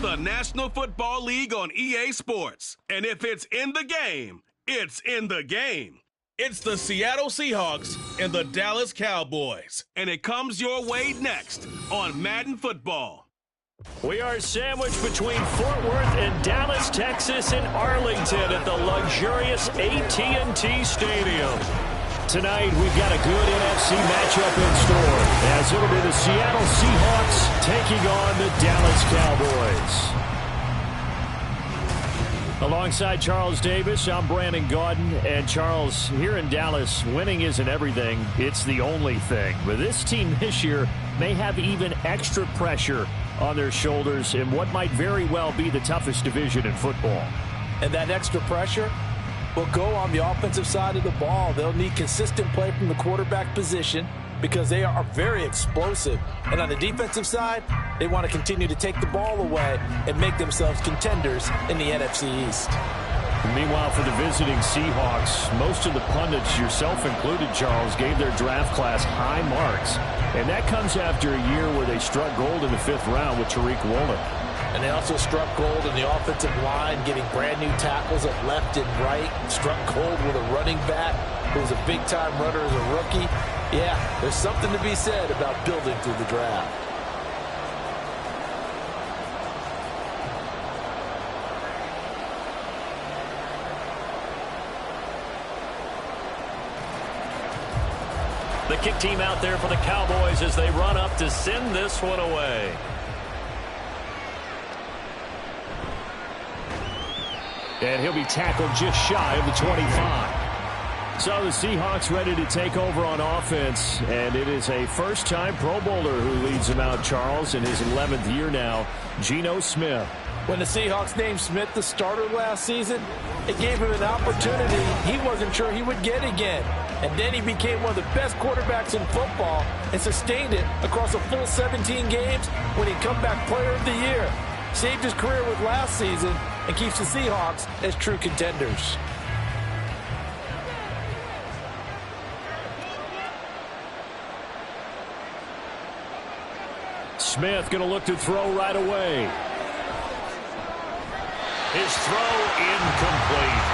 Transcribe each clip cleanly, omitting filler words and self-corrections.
the National Football League on EA Sports. And if it's in the game, it's in the game. It's the Seattle Seahawks and the Dallas Cowboys. And it comes your way next on Madden Football. We are sandwiched between Fort Worth and Dallas, Texas, and Arlington at the luxurious AT&T Stadium. Tonight, we've got a good NFC matchup in store, as it'll be the Seattle Seahawks taking on the Dallas Cowboys. Alongside Charles Davis, I'm Brandon Gaudin. And Charles, here in Dallas, winning isn't everything. It's the only thing. But this team this year may have even extra pressure on their shoulders in what might very well be the toughest division in football. And that extra pressure will go on the offensive side of the ball. They'll need consistent play from the quarterback position because they are very explosive. And on the defensive side, they want to continue to take the ball away and make themselves contenders in the NFC East. Meanwhile, for the visiting Seahawks, most of the pundits, yourself included, Charles, gave their draft class high marks. And that comes after a year where they struck gold in the 5th round with Tariq Woolen. And they also struck gold in the offensive line, getting brand new tackles at left and right. Struck gold with a running back who was a big-time runner as a rookie. Yeah, there's something to be said about building through the draft. The kick team out there for the Cowboys as they run up to send this one away. And he'll be tackled just shy of the 25. So the Seahawks ready to take over on offense, and it is a first-time Pro Bowler who leads them out, Charles, in his 11th year now, Geno Smith. When the Seahawks named Smith the starter last season, it gave him an opportunity he wasn't sure he would get again. And then he became one of the best quarterbacks in football and sustained it across a full 17 games when he comeback player of the year. Saved his career with last season and keeps the Seahawks as true contenders. Smith going to look to throw right away. His throw incomplete.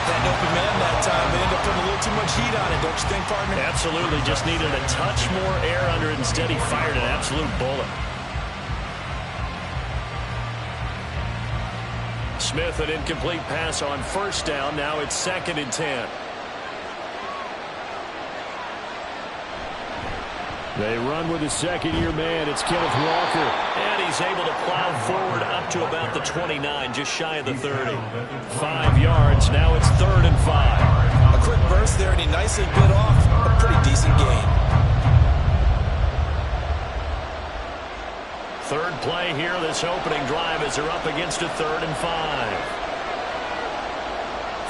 That open man that time, they ended up putting a little too much heat on it, don't you think, partner? Absolutely, just needed a touch more air under it. Instead, he fired an absolute bullet. Smith, an incomplete pass on first down. Now it's 2nd and 10. They run with a second-year man. It's Kenneth Walker. And he's able to plow forward up to about the 29, just shy of the 30. 5 yards. Now it's 3rd and 5. A quick burst there, and he nicely bit off a pretty decent gain. Third play here, this opening drive as they're up against a 3rd and 5.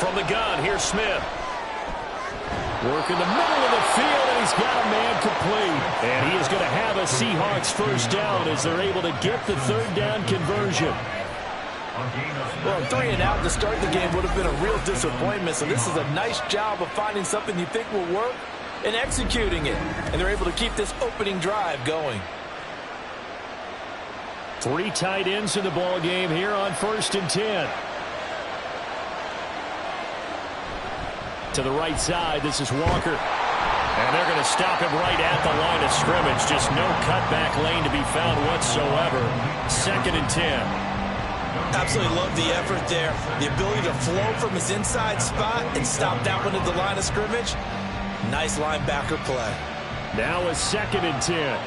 From the gun, here's Smith. Work in the middle of the field, and he's got a man complete. And he is going to have a Seahawks first down as they're able to get the 3rd down conversion. Well, 3 and out to start the game would have been a real disappointment, so this is a nice job of finding something you think will work and executing it. And they're able to keep this opening drive going. 3 tight ends in the ball game here on 1st and 10. To the right side, this is Walker. And they're going to stop him right at the line of scrimmage. Just no cutback lane to be found whatsoever. 2nd and 10. Absolutely love the effort there. The ability to flow from his inside spot and stop that one at the line of scrimmage. Nice linebacker play. Now a 2nd and 10.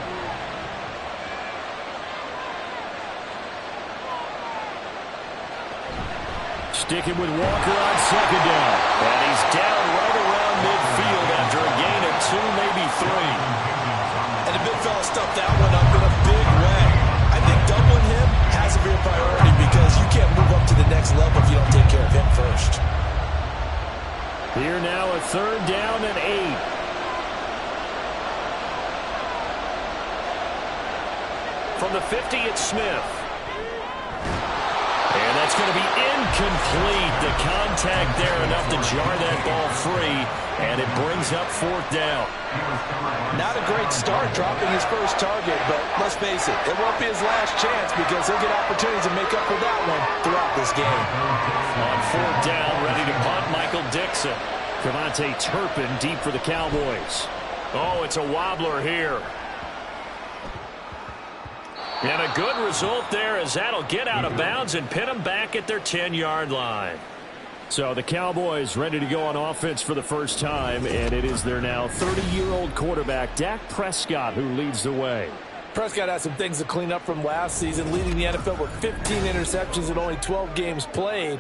Sticking with Walker on 2nd down. And he's down right around midfield after a gain of 2, maybe 3. And the big fella stuffed that one up in a big way. I think doubling him has to be a priority because you can't move up to the next level if you don't take care of him first. Here now a 3rd down and 8. From the 50, it's Smith. And that's going to be incomplete. The contact there enough to jar that ball free. And it brings up 4th down. Not a great start dropping his first target, but let's face it, it won't be his last chance because he'll get opportunities to make up for that one throughout this game. On 4th down, ready to punt, Michael Dixon. Cavante Turpin deep for the Cowboys. Oh, it's a wobbler here. And a good result there as that'll get out of bounds and pin them back at their 10-yard line. So the Cowboys ready to go on offense for the first time, and it is their now 30-year-old quarterback, Dak Prescott, who leads the way. Prescott has some things to clean up from last season, leading the NFL with 15 interceptions in only 12 games played.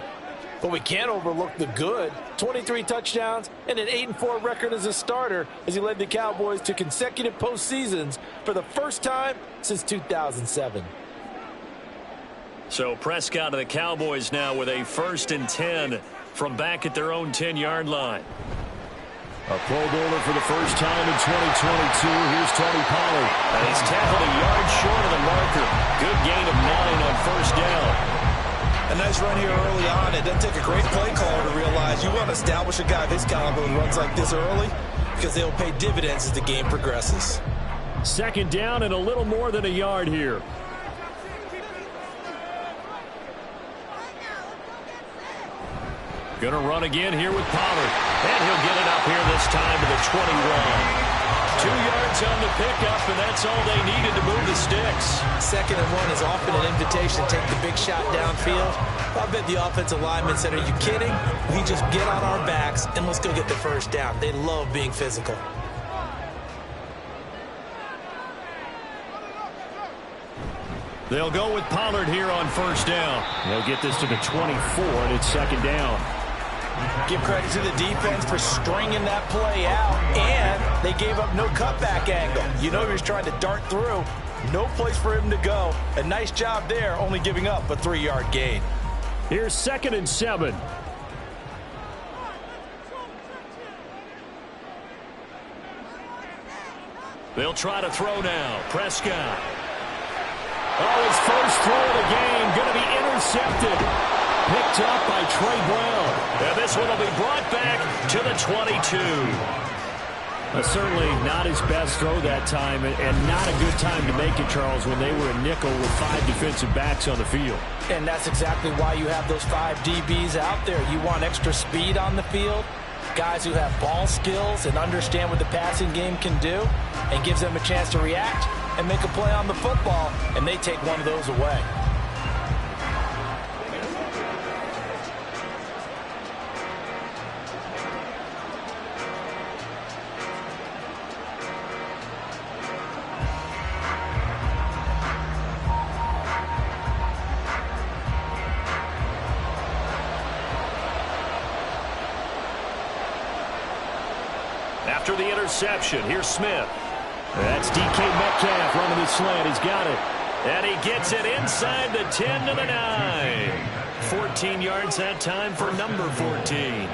But we can't overlook the good. 23 touchdowns and an 8-4 record as a starter as he led the Cowboys to consecutive postseasons for the first time since 2007. So Prescott of the Cowboys now with a 1st and 10 from back at their own 10-yard line. A Pro Bowler for the first time in 2022. Here's Tony Pollard. And he's tackled a yard short of the marker. Good gain of 9 on 1st down. A nice run here early on. It doesn't take a great play caller to realize you want to establish a guy this caliber who runs like this early because they'll pay dividends as the game progresses. 2nd down and a little more than a yard here. Going to run again here with Pollard. And he'll get it up here this time to the 21. 2 yards on the pickup, and that's all they needed to move the sticks. 2nd and 1 is often an invitation to take the big shot downfield. I bet the offensive lineman said, are you kidding? We just get on our backs, and let's go get the 1st down. They love being physical. They'll go with Pollard here on 1st down. They'll get this to the 24, and it's 2nd down. Give credit to the defense for stringing that play out, and they gave up no cutback angle. You know he was trying to dart through. No place for him to go. A nice job there, only giving up a 3-yard gain. Here's 2nd and 7. They'll try to throw now. Prescott. Oh, his first throw of the game going to be intercepted. Picked up by Trey Brown. And this one will be brought back to the 22. Certainly not his best throw that time, and not a good time to make it, Charles, when they were a nickel with 5 defensive backs on the field. And that's exactly why you have those 5 DBs out there. You want extra speed on the field, guys who have ball skills and understand what the passing game can do, and gives them a chance to react and make a play on the football, and they take one of those away. After the interception, here's Smith. That's DK Metcalf running the slant. He's got it. And he gets it inside the 10 to the 9. 14 yards that time for number 14.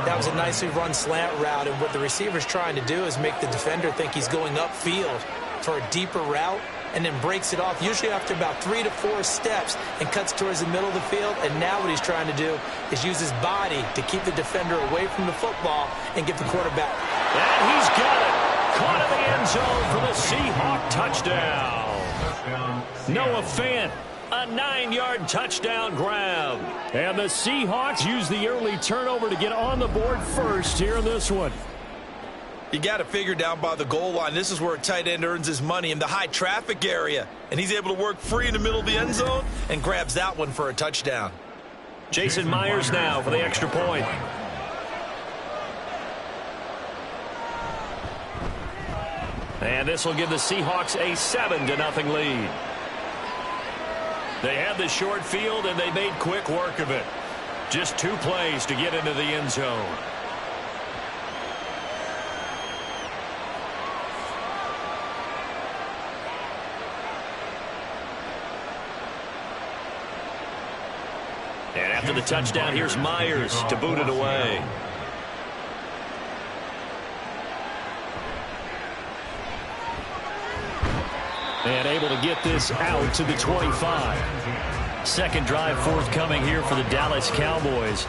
That was a nicely run slant route, and what the receiver's trying to do is make the defender think he's going upfield for a deeper route, and then breaks it off, usually after about 3 to 4 steps, and cuts towards the middle of the field. And now what he's trying to do is use his body to keep the defender away from the football and get the quarterback. And he's got it. Caught in the end zone for the Seahawk touchdown. Noah Fant, a 9-yard touchdown grab. And the Seahawks use the early turnover to get on the board first here in this one. You got to figure down by the goal line. This is where a tight end earns his money, in the high traffic area. And he's able to work free in the middle of the end zone and grabs that one for a touchdown. Jason Myers now for the extra point. And this will give the Seahawks a 7-0 lead. They had the short field, and they made quick work of it. Just 2 plays to get into the end zone. And after the touchdown, here's Myers to boot it away. And able to get this out to the 25. Second drive forthcoming here for the Dallas Cowboys.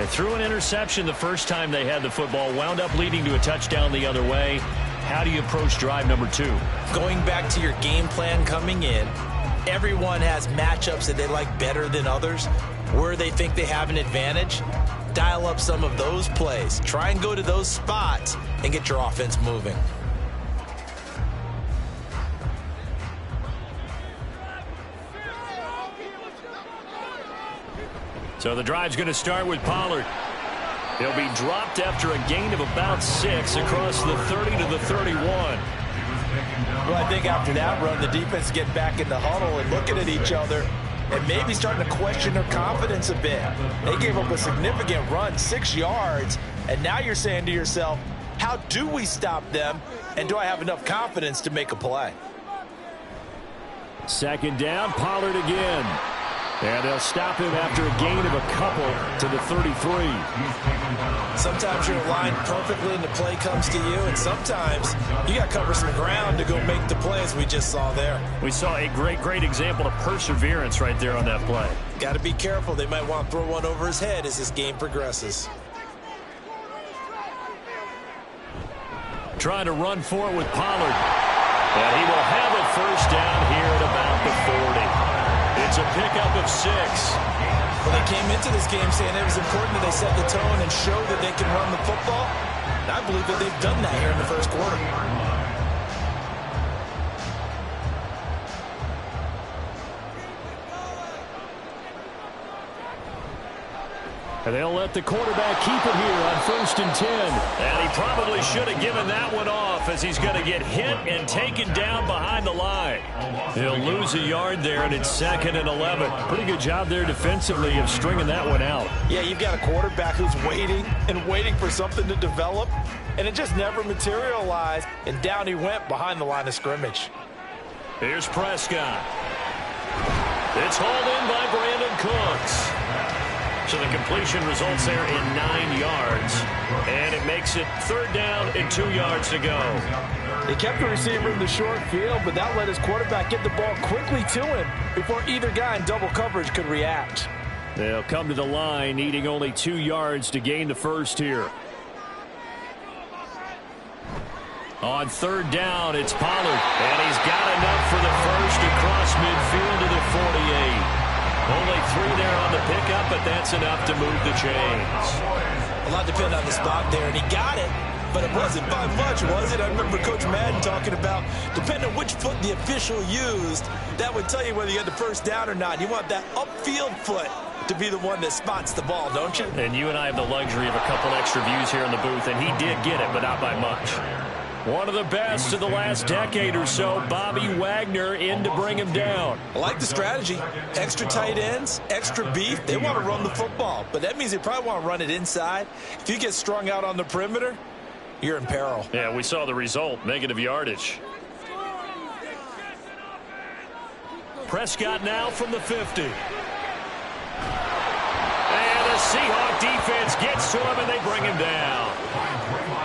They threw an interception the first time they had the football, wound up leading to a touchdown the other way. How do you approach drive number 2? Going back to your game plan coming in, everyone has matchups that they like better than others, where they think they have an advantage. Dial up some of those plays. Try and go to those spots and get your offense moving. So the drive's going to start with Pollard. He'll be dropped after a gain of about 6 across the 30 to the 31. Well, I think after that run, the defense is getting back in the huddle and looking at each other and maybe starting to question their confidence a bit. They gave up a significant run, 6 yards, and now you're saying to yourself, how do we stop them, and do I have enough confidence to make a play? Second down, Pollard again. And they'll stop him after a gain of a couple to the 33. Sometimes you're aligned perfectly and the play comes to you, and sometimes you got to cover some ground to go make the play, as we just saw there. We saw a great example of perseverance right there on that play. Got to be careful. They might want to throw one over his head as this game progresses. Trying to run for it with Pollard. And he will have it first down here at about the 40. It's a pickup of 6. Well, they came into this game saying it was important that they set the tone and show that they can run the football. And I believe that they've done that here in the first quarter. And they'll let the quarterback keep it here on 1st and 10. And he probably should have given that one off, as he's going to get hit and taken down behind the line. He'll lose a yard there, and it's 2nd and 11. Pretty good job there defensively of stringing that one out. Yeah, you've got a quarterback who's waiting and waiting for something to develop, and it just never materialized, and down he went behind the line of scrimmage. Here's Prescott. It's hauled in by Brandon Cooks. So the completion results there in 9 yards. And it makes it 3rd down and 2 yards to go. They kept the receiver in the short field, but that let his quarterback get the ball quickly to him before either guy in double coverage could react. They'll come to the line, needing only 2 yards to gain the first here. On 3rd down, it's Pollard. And he's got enough for the first across midfield to the 48. Only 3 there on the pickup, but that's enough to move the chains. A lot depended on the spot there, and he got it, but it wasn't by much, was it? I remember Coach Madden talking about, depending on which foot the official used, that would tell you whether you had the first down or not. You want that upfield foot to be the one that spots the ball, don't you? And you and I have the luxury of a couple extra views here in the booth, and he did get it, but not by much. One of the best of the last decade or so, Bobby Wagner in to bring him down. I like the strategy. Extra tight ends, extra beef. They want to run the football, but that means they probably want to run it inside. If you get strung out on the perimeter, you're in peril. Yeah, we saw the result, negative yardage. Prescott now from the 50. And the Seahawk defense gets to him, and they bring him down.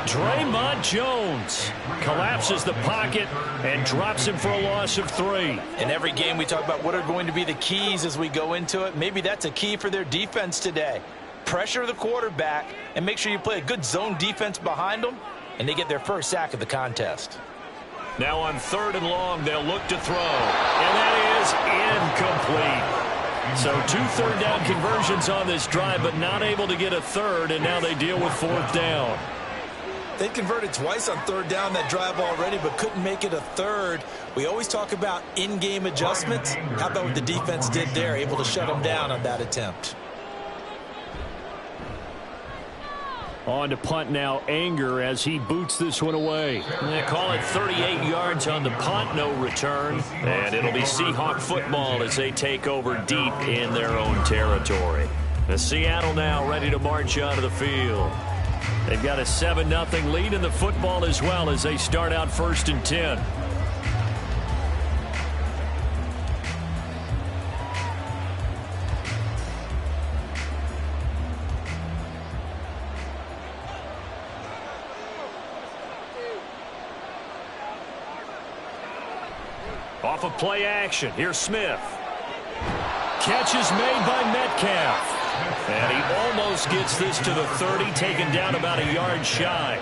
Draymond Jones collapses the pocket and drops him for a loss of 3. In every game, we talk about what are going to be the keys as we go into it. Maybe that's a key for their defense today. Pressure the quarterback and make sure you play a good zone defense behind them, and they get their first sack of the contest. Now on 3rd and long, they'll look to throw. And that is incomplete. So 2 third down conversions on this drive, but not able to get a third, and now they deal with 4th down. They converted twice on 3rd down that drive already, but couldn't make it a 3rd. We always talk about in-game adjustments. How about what the defense did there, able to shut them down on that attempt? On to punt now, Anger, as he boots this one away. They call it 38 yards on the punt, no return. And it'll be Seahawk football as they take over deep in their own territory. The Seattle now ready to march onto the field. They've got a 7-0 lead in the football as well as they start out 1st and 10. Off of play action, here's Smith. Catch is made by Metcalf. And he almost gets this to the 30, taken down about a yard shy.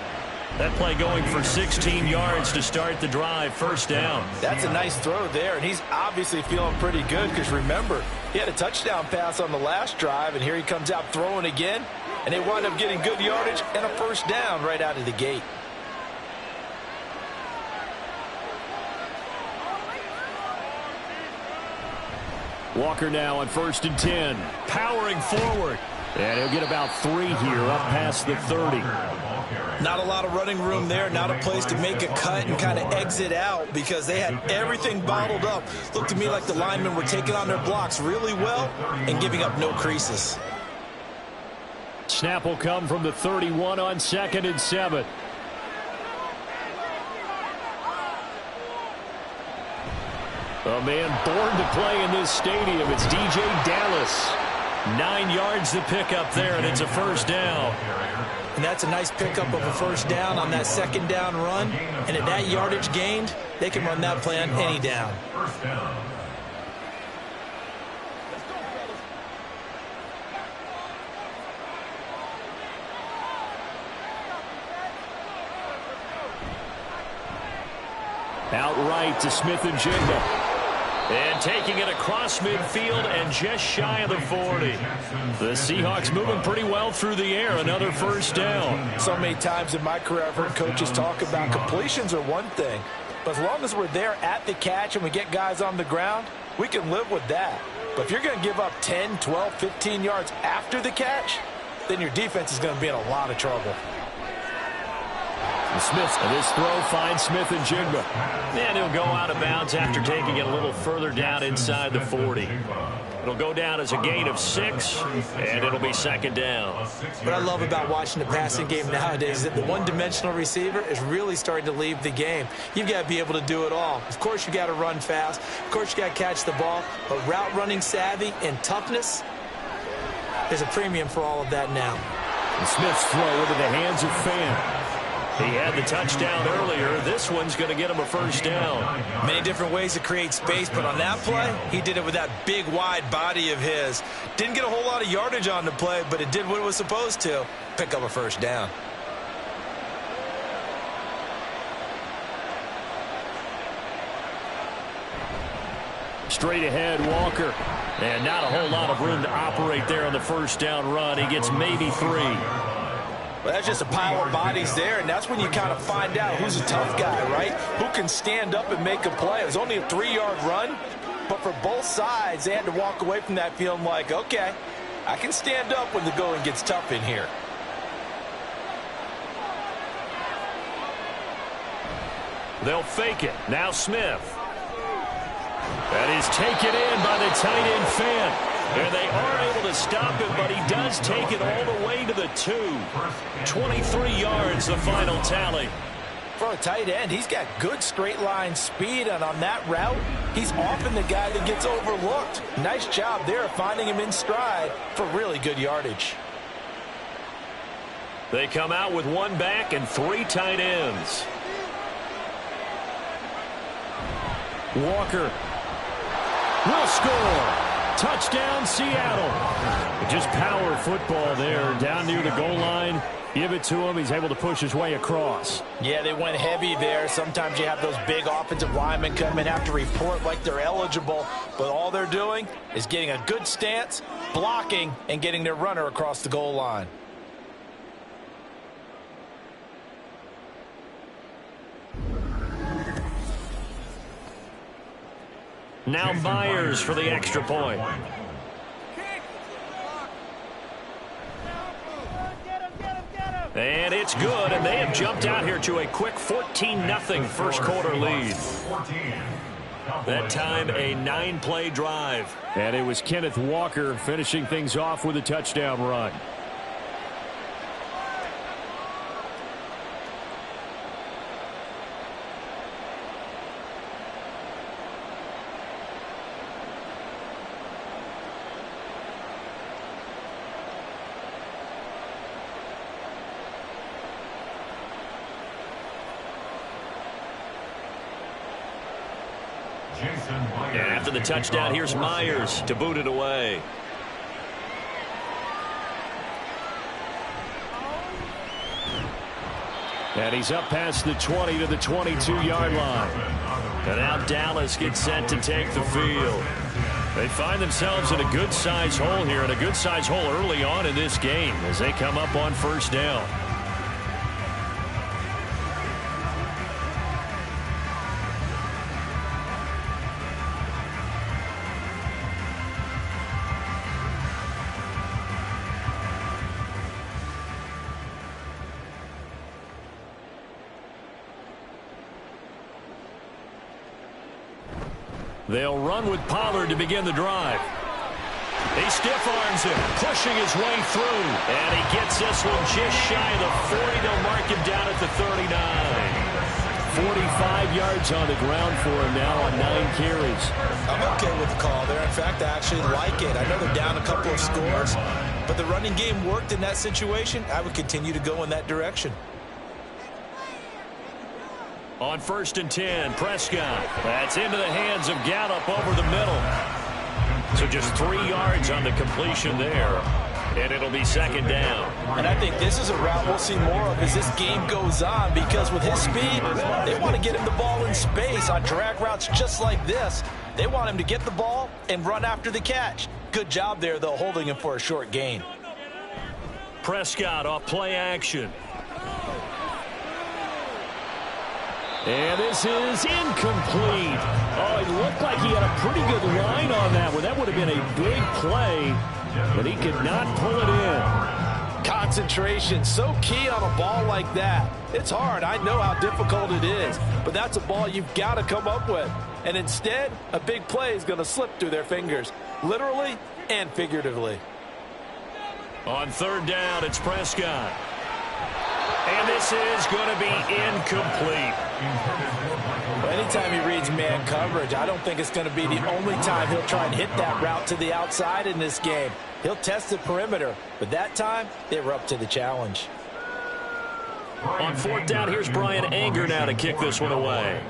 That play going for 16 yards to start the drive, first down. That's a nice throw there, and he's obviously feeling pretty good because, remember, he had a touchdown pass on the last drive, and here he comes out throwing again, and they wind up getting good yardage and a first down right out of the gate. Walker now on 1st and 10, powering forward. And he'll get about 3 here, up past the 30. Not a lot of running room there, not a place to make a cut and kind of exit out because they had everything bottled up. Looked to me like the linemen were taking on their blocks really well and giving up no creases. Snap will come from the 31 on 2nd and 7. A man born to play in this stadium. It's DJ Dallas. 9 yards to pick up there, and it's a first down. And that's a nice pickup of a first down on that second down run. And at that yardage gained, they can run that play on any down. Outright to Smith-Njigba. And taking it across midfield and just shy of the 40. The Seahawks moving pretty well through the air. Another first down. So many times in my career I've heard coaches talk about completions are one thing. But as long as we're there at the catch and we get guys on the ground, we can live with that. But if you're going to give up 10, 12, 15 yards after the catch, then your defense is going to be in a lot of trouble. Smith, and this throw finds Smith-Njigba. And he'll go out of bounds after taking it a little further down inside the 40. It'll go down as a gain of 6, and it'll be second down. What I love about watching the passing game nowadays is that the one-dimensional receiver is really starting to leave the game. You've got to be able to do it all. Of course, you got to run fast. Of course, you got to catch the ball. But route running savvy and toughness, there's a premium for all of that now. And Smith's throw into the hands of Fan. He had the touchdown earlier. This one's going to get him a first down. Many different ways to create space, but on that play, he did it with that big, wide body of his. Didn't get a whole lot of yardage on the play, but it did what it was supposed to. Pick up a first down. Straight ahead, Walker. And not a whole lot of room to operate there on the first down run. He gets maybe 3. Well, that's just a pile of bodies there, and that's when you kind of find out who's a tough guy, right? Who can stand up and make a play. It was only a 3-yard run, but for both sides, they had to walk away from that feeling like, okay, I can stand up when the going gets tough in here. They'll fake it. Now Smith. That is taken in by the tight end Fan. And they are able to stop it, but he does take it all the way to the 2. 23 yards, the final tally. For a tight end, he's got good straight line speed, and on that route, he's often the guy that gets overlooked. Nice job there of finding him in stride for really good yardage. They come out with 1 back and 3 tight ends. Walker will score. Touchdown, Seattle. Just power football there down near the goal line. Give it to him. He's able to push his way across. Yeah, they went heavy there. Sometimes you have those big offensive linemen come in, have to report like they're eligible, but all they're doing is getting a good stance, blocking, and getting their runner across the goal line. Now Myers for the extra point. And it's good, and they have jumped out here to a quick 14-0 first quarter lead. That time a 9-play drive. And it was Kenneth Walker finishing things off with a touchdown run. And after the touchdown, here's Myers to boot it away. And he's up past the 20 to the 22-yard line. And now Dallas gets set to take the field. They find themselves in a good-sized hole here, and a good-sized hole early on in this game as they come up on first down. They'll run with Pollard to begin the drive. He stiff-arms him, pushing his way through. And he gets this one just shy of the 40. They'll mark him down at the 39. 45 yards on the ground for him now on 9 carries. I'm okay with the call there. In fact, I actually like it. I know they're down a couple of scores, but the running game worked in that situation. I would continue to go in that direction. On 1st and 10, Prescott. That's into the hands of Gallup over the middle. So just 3 yards on the completion there. And it'll be 2nd down. And I think this is a route we'll see more of as this game goes on, because with his speed, they want to get him the ball in space on drag routes just like this. They want him to get the ball and run after the catch. Good job there, though, holding him for a short gain. Prescott off play action. And this is incomplete. Oh, it looked like he had a pretty good line on that one. That would have been a big play, but he could not pull it in. Concentration, so key on a ball like that. It's hard. I know how difficult it is, but that's a ball you've got to come up with. And instead, a big play is going to slip through their fingers, literally and figuratively. On 3rd down, it's Prescott. And this is going to be incomplete. Well, anytime he reads man coverage, I don't think it's going to be the only time he'll try and hit that route to the outside in this game. He'll test the perimeter, but that time, they were up to the challenge. On 4th down, here's Brian Anger now to kick this one away.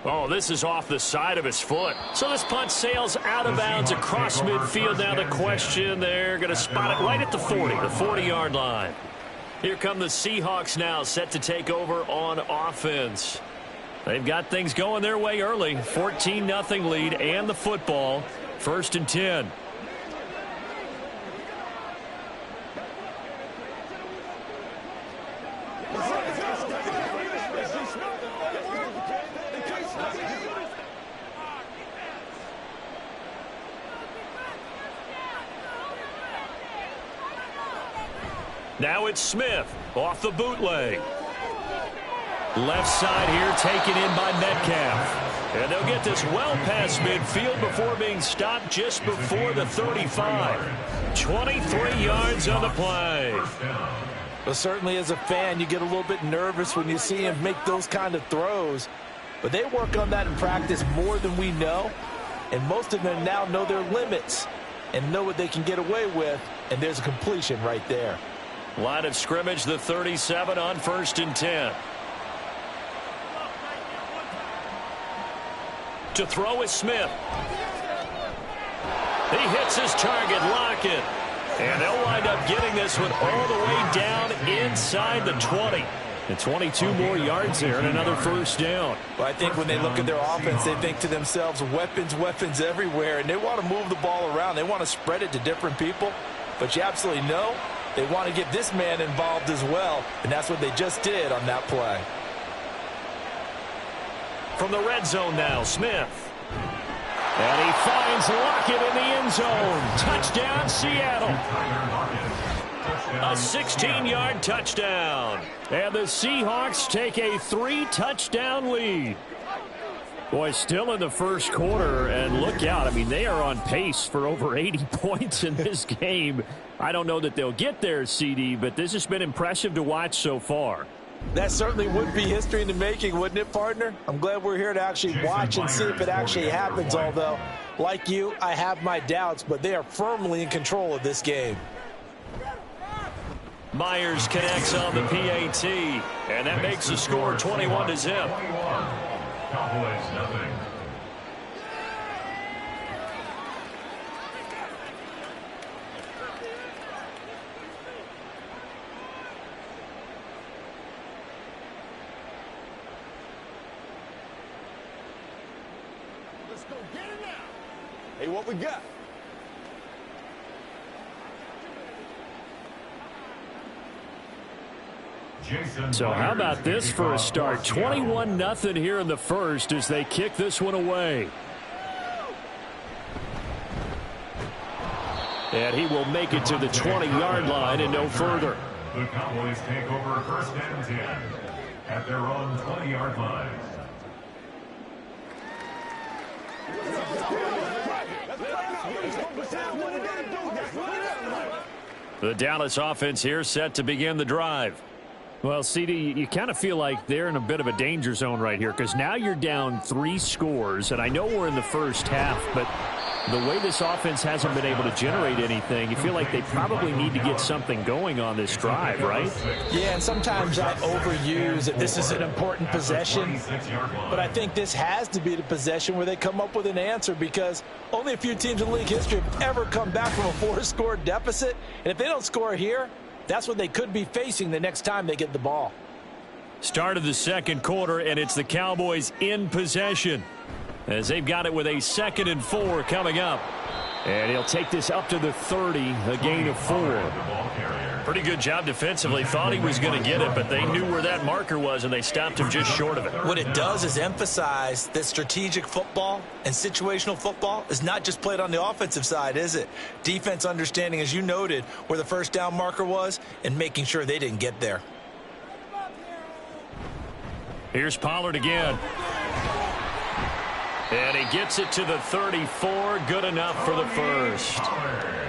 Oh, this is off the side of his foot. So this punt sails out of bounds across midfield. Now the question, they're going to spot it right at the 40, the 40-yard line. Here come the Seahawks now, set to take over on offense. They've got things going their way early. 14-0 lead and the football. 1st and 10. Now it's Smith off the bootleg. Left side here taken in by Metcalf. And they'll get this well past midfield before being stopped just before the 35. 23 yards on the play. Well, certainly as a fan, you get a little bit nervous when you see him make those kind of throws. But they work on that in practice more than we know. And most of them now know their limits and know what they can get away with. And there's a completion right there. Line of scrimmage, the 37 on 1st and 10. To throw is Smith. He hits his target, Lockett. And they'll wind up getting this one all the way down inside the 20. And 22 more yards there and another 1st down. Well, I think when they look at their offense, they think to themselves, weapons, weapons everywhere. And they want to move the ball around. They want to spread it to different people. But you absolutely know they want to get this man involved as well. And that's what they just did on that play. From the red zone now, Smith. And he finds Lockett in the end zone. Touchdown, Seattle. A 16-yard touchdown. And the Seahawks take a 3-touchdown lead. Boy, still in the first quarter, and look out. I mean, they are on pace for over 80 points in this game. I don't know that they'll get there, CD, but this has been impressive to watch so far. That certainly would be history in the making, wouldn't it, partner? I'm glad we're here to actually watch and see if it actually happens, although, like you, I have my doubts, but they are firmly in control of this game. Myers connects on the PAT, and that makes the score 21-0. Cowboys, nothing. Hey, what we got? So how about this for a start? 21-0 here in the first as they kick this one away. And he will make it to the 20-yard line and no further. The Cowboys take over first and 10 at their own 20-yard line. The Dallas offense here set to begin the drive. Well, CD, you kind of feel like they're in a bit of a danger zone right here because now you're down 3 scores, and I know we're in the first half, but the way this offense hasn't been able to generate anything, you feel like they probably need to get something going on this drive, right? Yeah, and sometimes I overuse that this is an important possession, but I think this has to be the possession where they come up with an answer because only a few teams in league history have ever come back from a 4-score deficit, and if they don't score here, that's what they could be facing the next time they get the ball. Start of the second quarter, and it's the Cowboys in possession as they've got it with a 2nd and 4 coming up. And he'll take this up to the 30, a gain of 4. Pretty good job defensively. Thought he was going to get it, but they knew where that marker was, and they stopped him just short of it. What it does is emphasize that strategic football and situational football is not just played on the offensive side, is it? Defense understanding, as you noted, where the first down marker was and making sure they didn't get there. Here's Pollard again. And he gets it to the 34. Good enough for the first.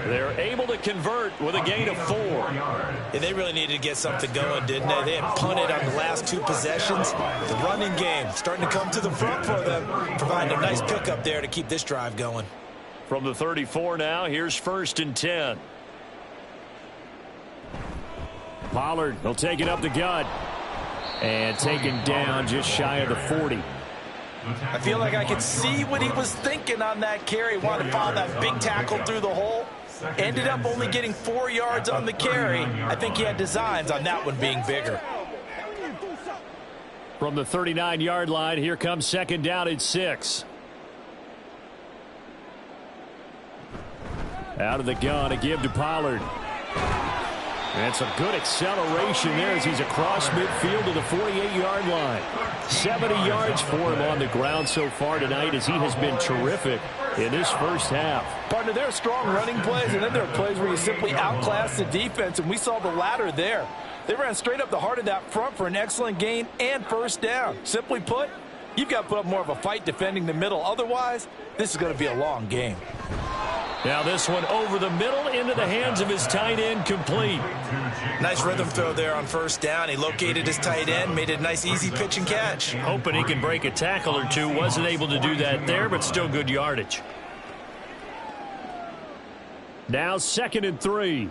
They're able to convert with a gain of 4. Yeah, they really needed to get something going, didn't they? They had punted on the last 2 possessions. The running game starting to come to the front for them, providing a nice pickup there to keep this drive going. From the 34 now, here's 1st and 10. Pollard, he'll take it up the gut. And taken down just shy of the 40. I feel like I could see what he was thinking on that carry. Wanted to follow that big tackle through the hole. Ended up only getting 4 yards on the carry. I think he had designs on that one being bigger. From the 39-yard line, here comes 2nd down and 6. Out of the gun, a give to Pollard. And some good acceleration there as he's across midfield to the 48-yard line. 70 yards for him on the ground so far tonight as he has been terrific in this first half. Partner, there are strong running plays, and then there are plays where you simply outclass the defense, and we saw the latter there. They ran straight up the heart of that front for an excellent gain and first down. Simply put, you've got to put up more of a fight defending the middle. Otherwise, this is going to be a long game. Now this one over the middle into the hands of his tight end, complete. Nice rhythm throw there on first down. He located his tight end, made it a nice easy pitch and catch. Hoping he can break a tackle or two. Wasn't able to do that there, but still good yardage. Now 2nd and 3.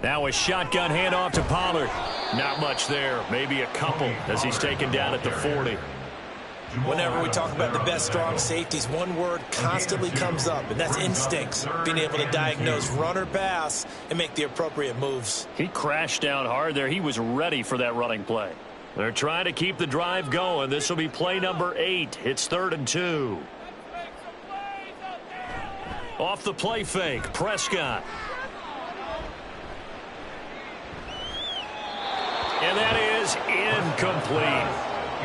Now a shotgun handoff to Pollard. Not much there, maybe a couple as he's taken down at the 40. Whenever we talk about the best strong safeties, one word constantly comes up, and that's instincts. Being able to diagnose run or pass and make the appropriate moves. He crashed down hard there. He was ready for that running play. They're trying to keep the drive going. This will be play number 8. It's 3rd and 2. Off the play fake, Prescott. And that is incomplete.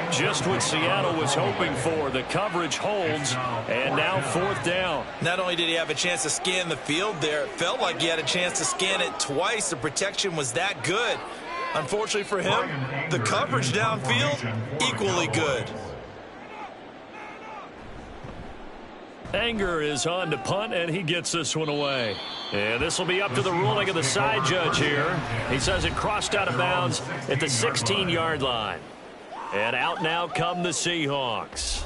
Just what Seattle was hoping for. The coverage holds, and now 4th down. Not only did he have a chance to scan the field there, it felt like he had a chance to scan it twice. The protection was that good. Unfortunately for him, the coverage downfield, equally good. Anger is on to punt, and he gets this one away. And this will be up to the ruling of the side judge here. He says it crossed out of bounds at the 16-yard line. And out now come the Seahawks.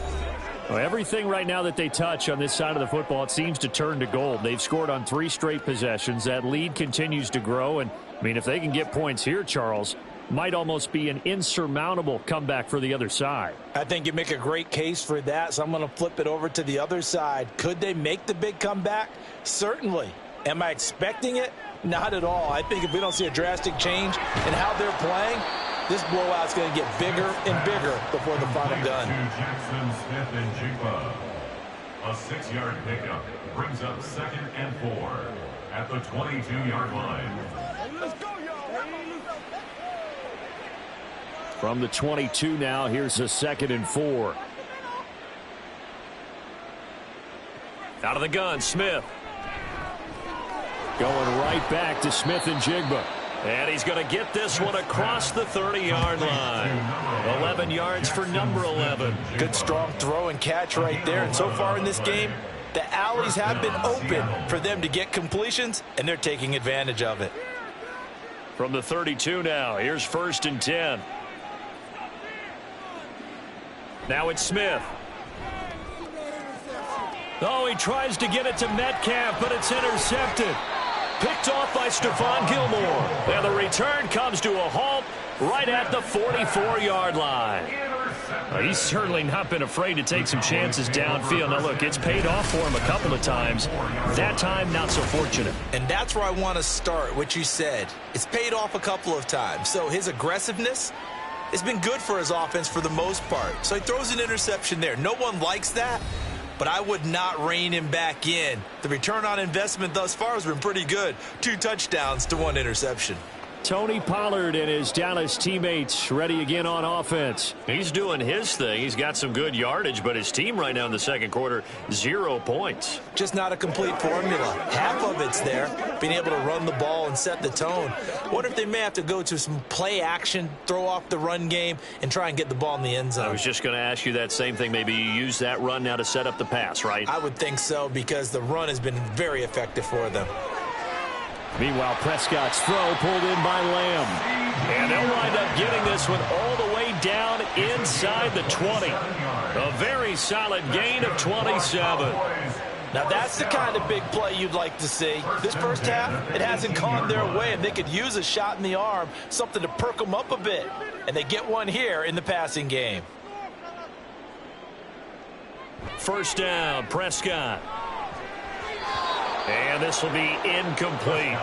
Well, everything right now that they touch on this side of the football, it seems to turn to gold. They've scored on 3 straight possessions. That lead continues to grow. And, I mean, if they can get points here, Charles, might almost be an insurmountable comeback for the other side. I think you make a great case for that, so I'm going to flip it over to the other side. Could they make the big comeback? Certainly. Am I expecting it? Not at all. I think if we don't see a drastic change in how they're playing, this blowout's going to get bigger and bigger before the final gun. Jackson, Smith, and Jigba. A 6-yard pickup brings up 2nd and 4 at the 22-yard line. From the 22 now, here's a 2nd and 4. Out of the gun, Smith. Going right back to Smith and Jigba. And he's going to get this one across the 30-yard line. 11 yards for number 11. Good strong throw and catch right there. And so far in this game, the alleys have been open for them to get completions, and they're taking advantage of it. From the 32 now, here's 1st and 10. Now it's Smith. Oh, he tries to get it to Metcalf, but it's intercepted. Picked off by Stephon Gilmore. And the return comes to a halt right at the 44-yard line. He's certainly not been afraid to take some chances downfield. Now, look, it's paid off for him a couple of times. That time, not so fortunate. And that's where I want to start, what you said. It's paid off a couple of times. So his aggressiveness has been good for his offense for the most part. So he throws an interception there. No one likes that, but I would not rein him back in. The return on investment thus far has been pretty good. 2 touchdowns to 1 interception. Tony Pollard and his Dallas teammates ready again on offense. He's doing his thing. He's got some good yardage, but his team right now in the second quarter, 0 points. Just not a complete formula. Half of it's there, being able to run the ball and set the tone. What if they may have to go to some play action, throw off the run game, and try and get the ball in the end zone? I was just going to ask you that same thing. Maybe you use that run now to set up the pass, right? I would think so, because the run has been very effective for them. Meanwhile, Prescott's throw pulled in by Lamb. And they'll wind up getting this one all the way down inside the 20. A very solid gain of 27. Now, that's the kind of big play you'd like to see. This first half, it hasn't gone their way, and they could use a shot in the arm, something to perk them up a bit. And they get one here in the passing game. First down, Prescott. And this will be incomplete.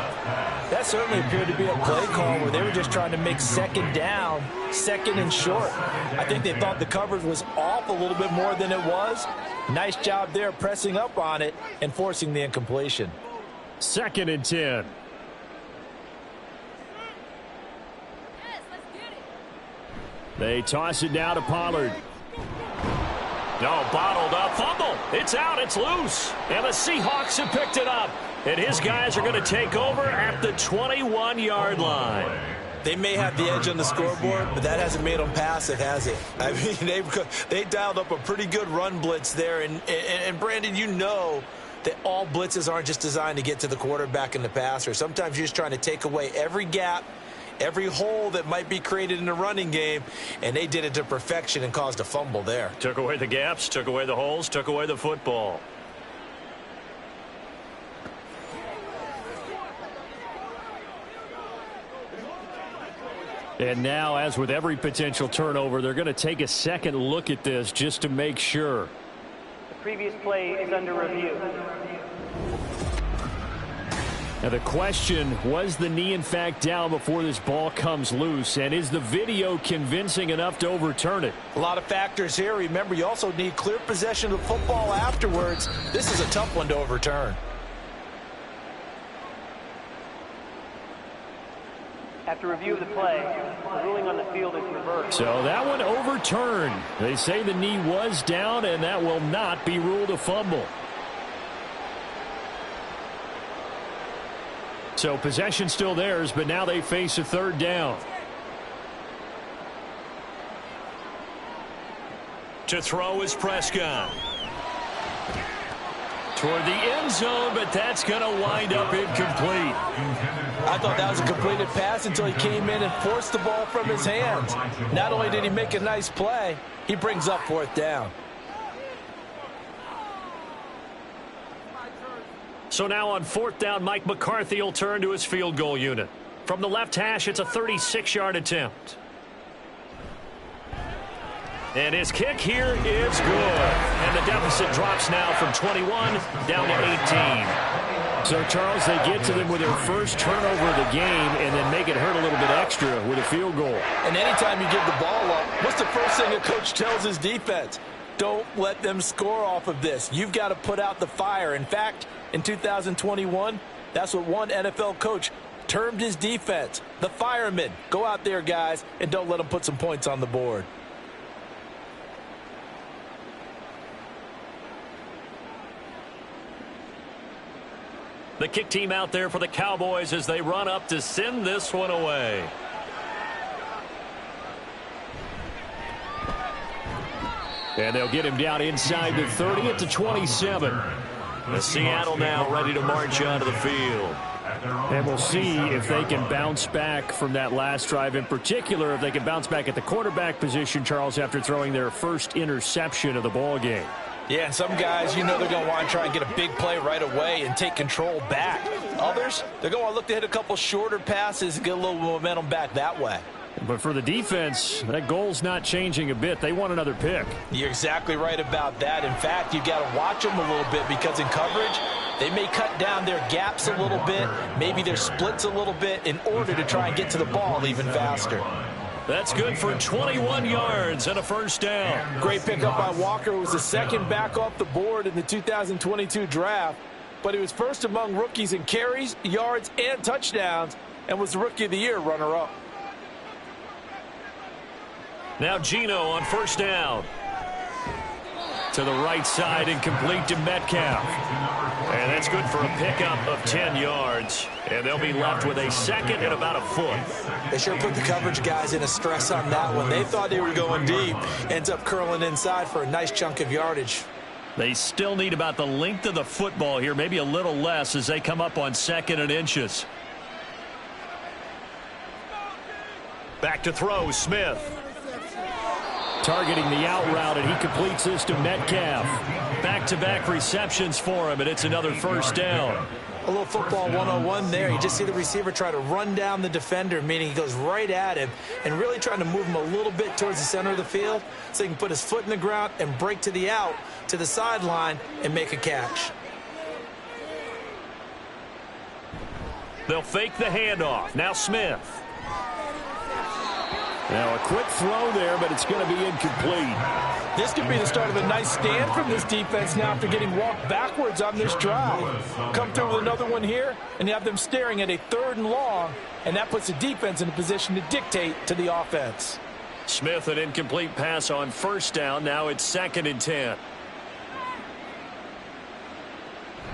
That certainly appeared to be a play call where they were just trying to make 2nd down, 2nd and short. I think they thought the coverage was off a little bit more than it was. Nice job there pressing up on it and forcing the incompletion. 2nd and 10. They toss it now to Pollard. No, bottled up, fumble. It's out, it's loose. And the Seahawks have picked it up. And his guys are going to take over at the 21-yard line. They may have the edge on the scoreboard, but that hasn't made them passive, has it? I mean, they dialed up a pretty good run blitz there. And Brandon, you know that all blitzes aren't just designed to get to the quarterback and the passer. Sometimes you're just trying to take away every gap, every hole that might be created in the running game, and they did it to perfection and caused a fumble there. Took away the gaps, took away the holes, took away the football. And now, as with every potential turnover, they're going to take a second look at this just to make sure. The previous play is under review. Now the question, was the knee in fact down before this ball comes loose? And is the video convincing enough to overturn it? A lot of factors here. Remember, you also need clear possession of the football afterwards. This is a tough one to overturn. After review of the play, the ruling on the field is reversed. So that one overturned. They say the knee was down, and that will not be ruled a fumble. So possession still theirs, but now they face a 3rd down. To throw is Prescott. Toward the end zone, but that's going to wind up incomplete. I thought that was a completed pass until he came in and forced the ball from his hands. Not only did he make a nice play, he brings up 4th down. So now on 4th down, Mike McCarthy will turn to his field goal unit. From the left hash, it's a 36-yard attempt. And his kick here is good. And the deficit drops now from 21 down to 18. So, Charles, they get to them with their first turnover of the game and then make it hurt a little bit extra with a field goal. And anytime you give the ball up, what's the first thing a coach tells his defense? Don't let them score off of this. You've got to put out the fire. In fact, in 2021, that's what one NFL coach termed his defense, the firemen. Go out there, guys, and don't let them put some points on the board. The kick team out there for the Cowboys as they run up to send this one away. And they'll get him down inside the 30 at the 27. Seattle now ready to march onto the field. And we'll see if they can bounce back from that last drive. In particular, if they can bounce back at the quarterback position, Charles, after throwing their first interception of the ball game. Yeah, and some guys, you know they're going to want to try and get a big play right away and take control back. Others, they're going to want to look to hit a couple shorter passes and get a little momentum back that way. But for the defense, that goal's not changing a bit. They want another pick. You're exactly right about that. In fact, you've got to watch them a little bit because in coverage, they may cut down their gaps a little bit, maybe their splits a little bit in order to try and get to the ball even faster. That's good for 21 yards and a first down. Great pickup by Walker, who was the second back off the board in the 2022 draft. But he was first among rookies in carries, yards, and touchdowns, and was the Rookie of the Year runner-up. Now Geno on first down. To the right side and complete to Metcalf. And that's good for a pickup of 10 yards. And they'll be left with a second and about a foot. They sure put the coverage guys in a stress on that one. They thought they were going deep. Ends up curling inside for a nice chunk of yardage. They still need about the length of the football here, maybe a little less as they come up on second and inches. Back to throw, Smith. Targeting the out route, and he completes this to Metcalf. Back-to-back receptions for him, and it's another first down. A little football 101 there. You just see the receiver try to run down the defender, meaning he goes right at him and really trying to move him a little bit towards the center of the field so he can put his foot in the ground and break to the out, to the sideline, and make a catch. They'll fake the handoff. Now Smith. Now a quick throw there, but it's going to be incomplete. This could be the start of a nice stand from this defense now after getting walked backwards on this drive. Come through with another one here, and you have them staring at a 3rd and long, and that puts the defense in a position to dictate to the offense. Smith, an incomplete pass on first down. Now it's 2nd and 10.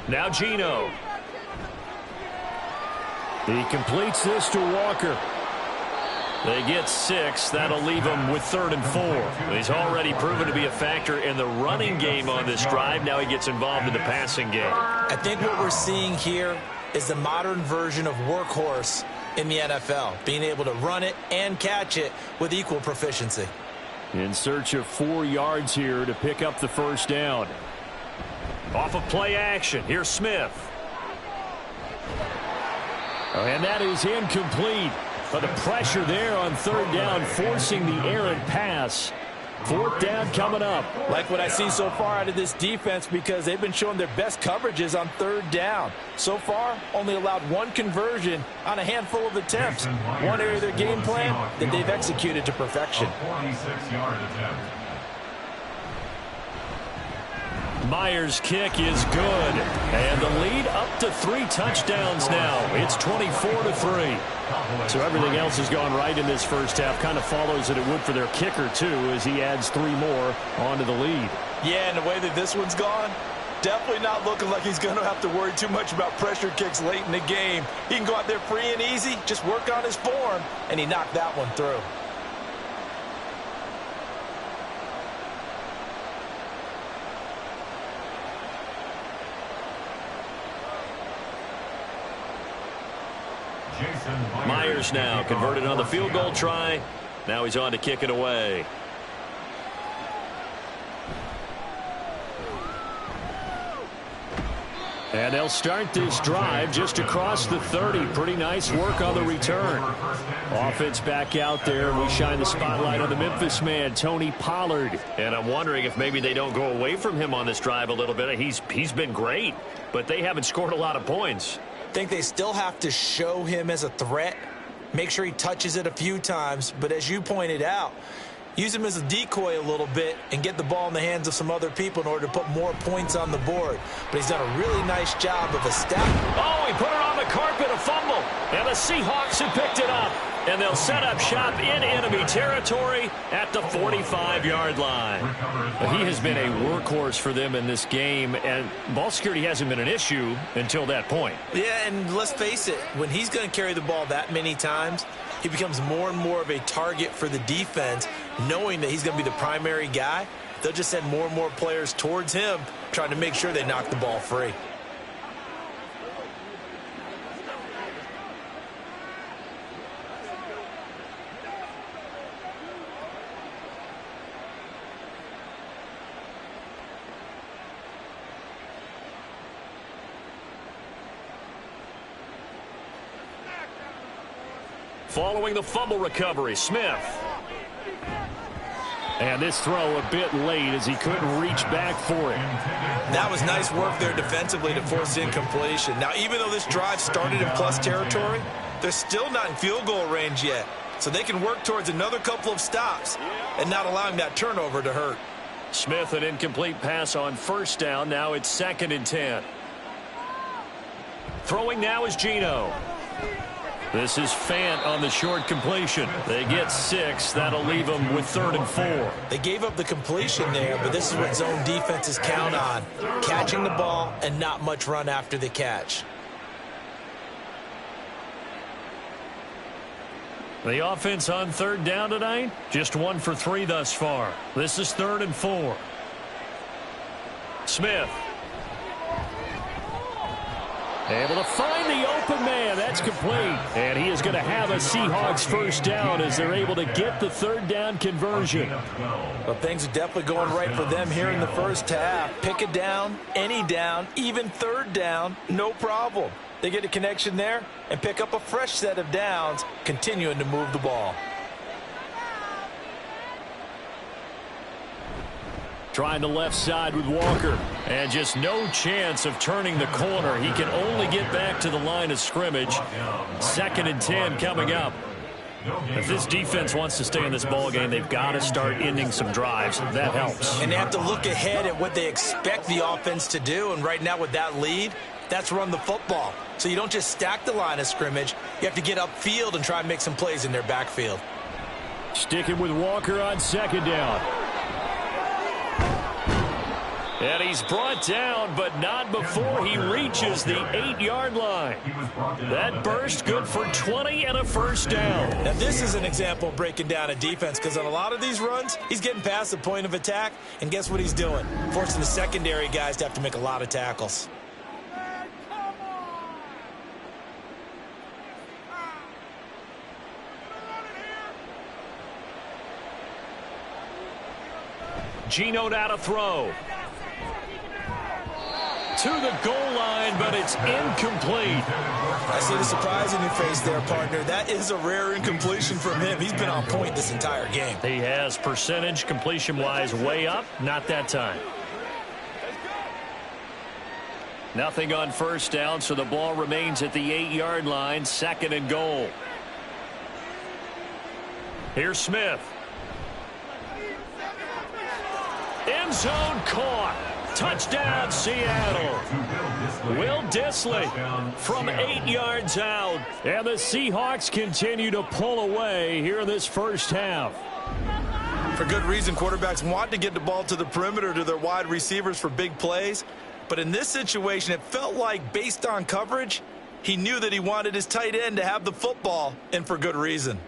Now Geno. He completes this to Walker. They get 6. That'll leave him with 3rd and 4. He's already proven to be a factor in the running game on this drive. Now he gets involved in the passing game. I think what we're seeing here is the modern version of workhorse in the NFL, being able to run it and catch it with equal proficiency. In search of 4 yards here to pick up the first down. Off of play action. Here's Smith. And that is incomplete. But the pressure there on 3rd down, forcing the errant pass. 4th down coming up. Like what I see so far out of this defense because they've been showing their best coverages on 3rd down. So far, only allowed 1 conversion on a handful of attempts. One area of their game plan that they've executed to perfection. 46-yard attempt. Myers' kick is good. And the lead up to 3 touchdowns now. It's 24-3. So everything else has gone right in this first half. Kind of follows that it would for their kicker, too, as he adds 3 more onto the lead. Yeah, and the way that this one's gone, definitely not looking like he's going to have to worry too much about pressure kicks late in the game. He can go out there free and easy, just work on his form, and he knocked that one through. Myers now converted on the field goal try. Now he's on to kick it away. And they'll start this drive just across the 30. Pretty nice work on the return. Offense back out there. We shine the spotlight on the Memphis man, Tony Pollard. And I'm wondering if maybe they don't go away from him on this drive a little bit. He's been great, but they haven't scored a lot of points. I think they still have to show him as a threat. Make sure he touches it a few times. But as you pointed out, use him as a decoy a little bit and get the ball in the hands of some other people in order to put more points on the board. But he's done a really nice job of establishing. Oh, he put it on the carpet, a fumble. And the Seahawks have picked it up. And they'll set up shop in enemy territory at the 45-yard line. He has been a workhorse for them in this game, and ball security hasn't been an issue until that point. Yeah, and let's face it, when he's going to carry the ball that many times, he becomes more and more of a target for the defense, knowing that he's going to be the primary guy. They'll just send more and more players towards him, trying to make sure they knock the ball free. Following the fumble recovery, Smith. And this throw a bit late as he couldn't reach back for it. That was nice work there defensively to force incompletion. Now, even though this drive started in plus territory, they're still not in field goal range yet. So they can work towards another couple of stops and not allowing that turnover to hurt. Smith, an incomplete pass on first down. Now it's 2nd and 10. Throwing now is Geno. This is Fant on the short completion. They get 6. That'll leave them with 3rd and 4. They gave up the completion there, but this is what zone defenses count on. Catching the ball and not much run after the catch. The offense on 3rd down tonight, just 1 for 3 thus far. This is 3rd and 4. Smith. Able to find the open man. That's complete. And he is going to have a Seahawks first down as they're able to get the 3rd down conversion. Well, things are definitely going right for them here in the first half. Pick a down, any down, even 3rd down, no problem. They get a connection there and pick up a fresh set of downs, continuing to move the ball. Trying the left side with Walker. And just no chance of turning the corner. He can only get back to the line of scrimmage. 2nd and 10 coming up. If this defense wants to stay in this ball game, they've got to start ending some drives. That helps. And they have to look ahead at what they expect the offense to do. And right now with that lead, that's run the football. So you don't just stack the line of scrimmage. You have to get upfield and try and make some plays in their backfield. Sticking with Walker on 2nd down. And he's brought down, but not before he reaches the 8-yard line. That burst good for 20 and a first down. Now, this is an example of breaking down a defense, because on a lot of these runs, he's getting past the point of attack, and guess what he's doing? Forcing the secondary guys to have to make a lot of tackles. Geno now to throw. To the goal line, but it's incomplete. I see the surprise in your face there, partner. That is a rare incompletion from him. He's been on point this entire game. He has percentage completion-wise way up. Not that time. Nothing on first down, so the ball remains at the 8-yard line. 2nd and goal. Here's Smith. End zone caught. Touchdown, Seattle. Will Dissly from 8 yards out. And the Seahawks continue to pull away here in this first half. For good reason, quarterbacks want to get the ball to the perimeter to their wide receivers for big plays. But in this situation, it felt like, based on coverage, he knew that he wanted his tight end to have the football, and for good reason.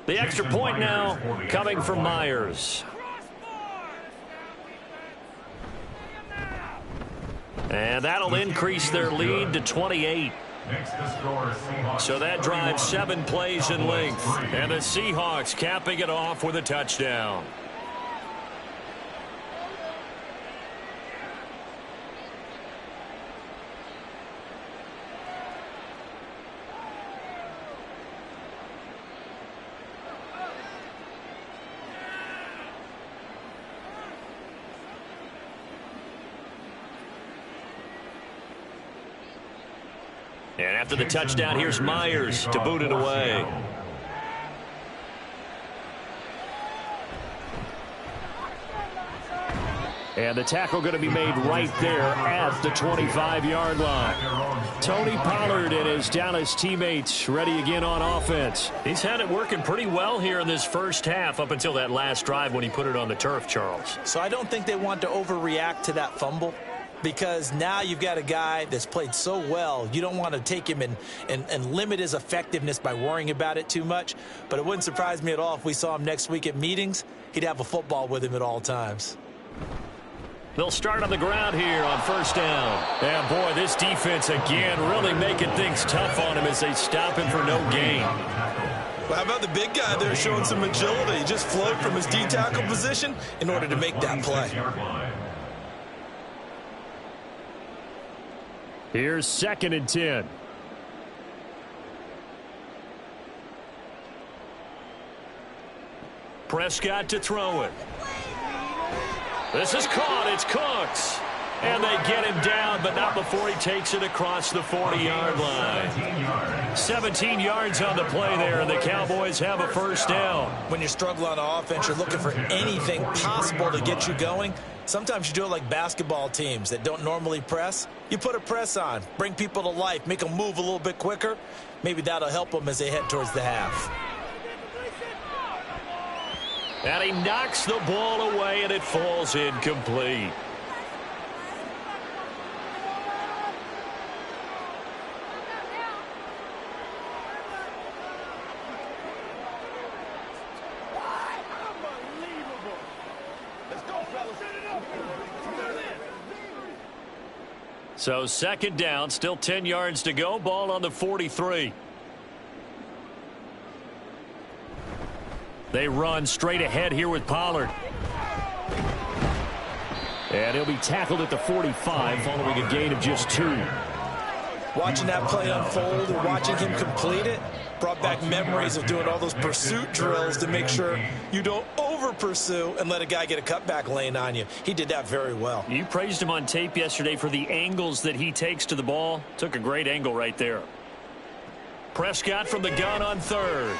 The extra point now coming from Myers. And that'll increase their lead to 28. So that drives 7 plays in length. And the Seahawks capping it off with a touchdown. And after the touchdown, here's Myers to boot it away. And the tackle going to be made right there at the 25-yard line. Tony Pollard and his Dallas teammates ready again on offense. He's had it working pretty well here in this first half up until that last drive when he put it on the turf, Charles. So I don't think they want to overreact to that fumble, because now you've got a guy that's played so well. You don't want to take him and limit his effectiveness by worrying about it too much. But it wouldn't surprise me at all if we saw him next week at meetings. He'd have a football with him at all times. They'll start on the ground here on first down. And, boy, this defense again really making things tough on him as they stop him for no gain. Well, how about the big guy there showing some agility? He just flowed from his D-tackle position in order to make that play. Here's 2nd and 10. Prescott to throw it. This is caught. It's Cooks. And they get him down, but not before he takes it across the 40-yard line. 17 yards on the play there, and the Cowboys have a first down. When you're struggling on offense, you're looking for anything possible to get you going. Sometimes you do it like basketball teams that don't normally press. You put a press on, bring people to life, make them move a little bit quicker. Maybe that'll help them as they head towards the half. And he knocks the ball away, and it falls incomplete. So 2nd down, still 10 yards to go, ball on the 43. They run straight ahead here with Pollard. And he'll be tackled at the 45 following a gain of just 2. Watching that play unfold and watching him complete it brought back memories of doing all those pursuit drills to make sure you don't over-pursue and let a guy get a cutback lane on you. He did that very well. You praised him on tape yesterday for the angles that he takes to the ball. Took a great angle right there. Prescott from the gun on 3rd.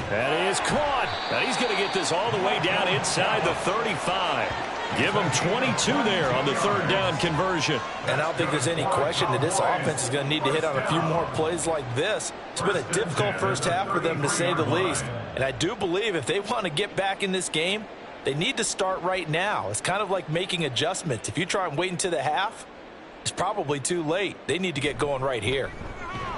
That is caught. And he's going to get this all the way down inside the 35. Give him 22 there on the 3rd down conversion. And I don't think there's any question that this offense is going to need to hit on a few more plays like this. It's been a difficult first half for them, to say the least. And I do believe if they want to get back in this game, they need to start right now. It's kind of like making adjustments. If you try and wait until the half, it's probably too late. They need to get going right here.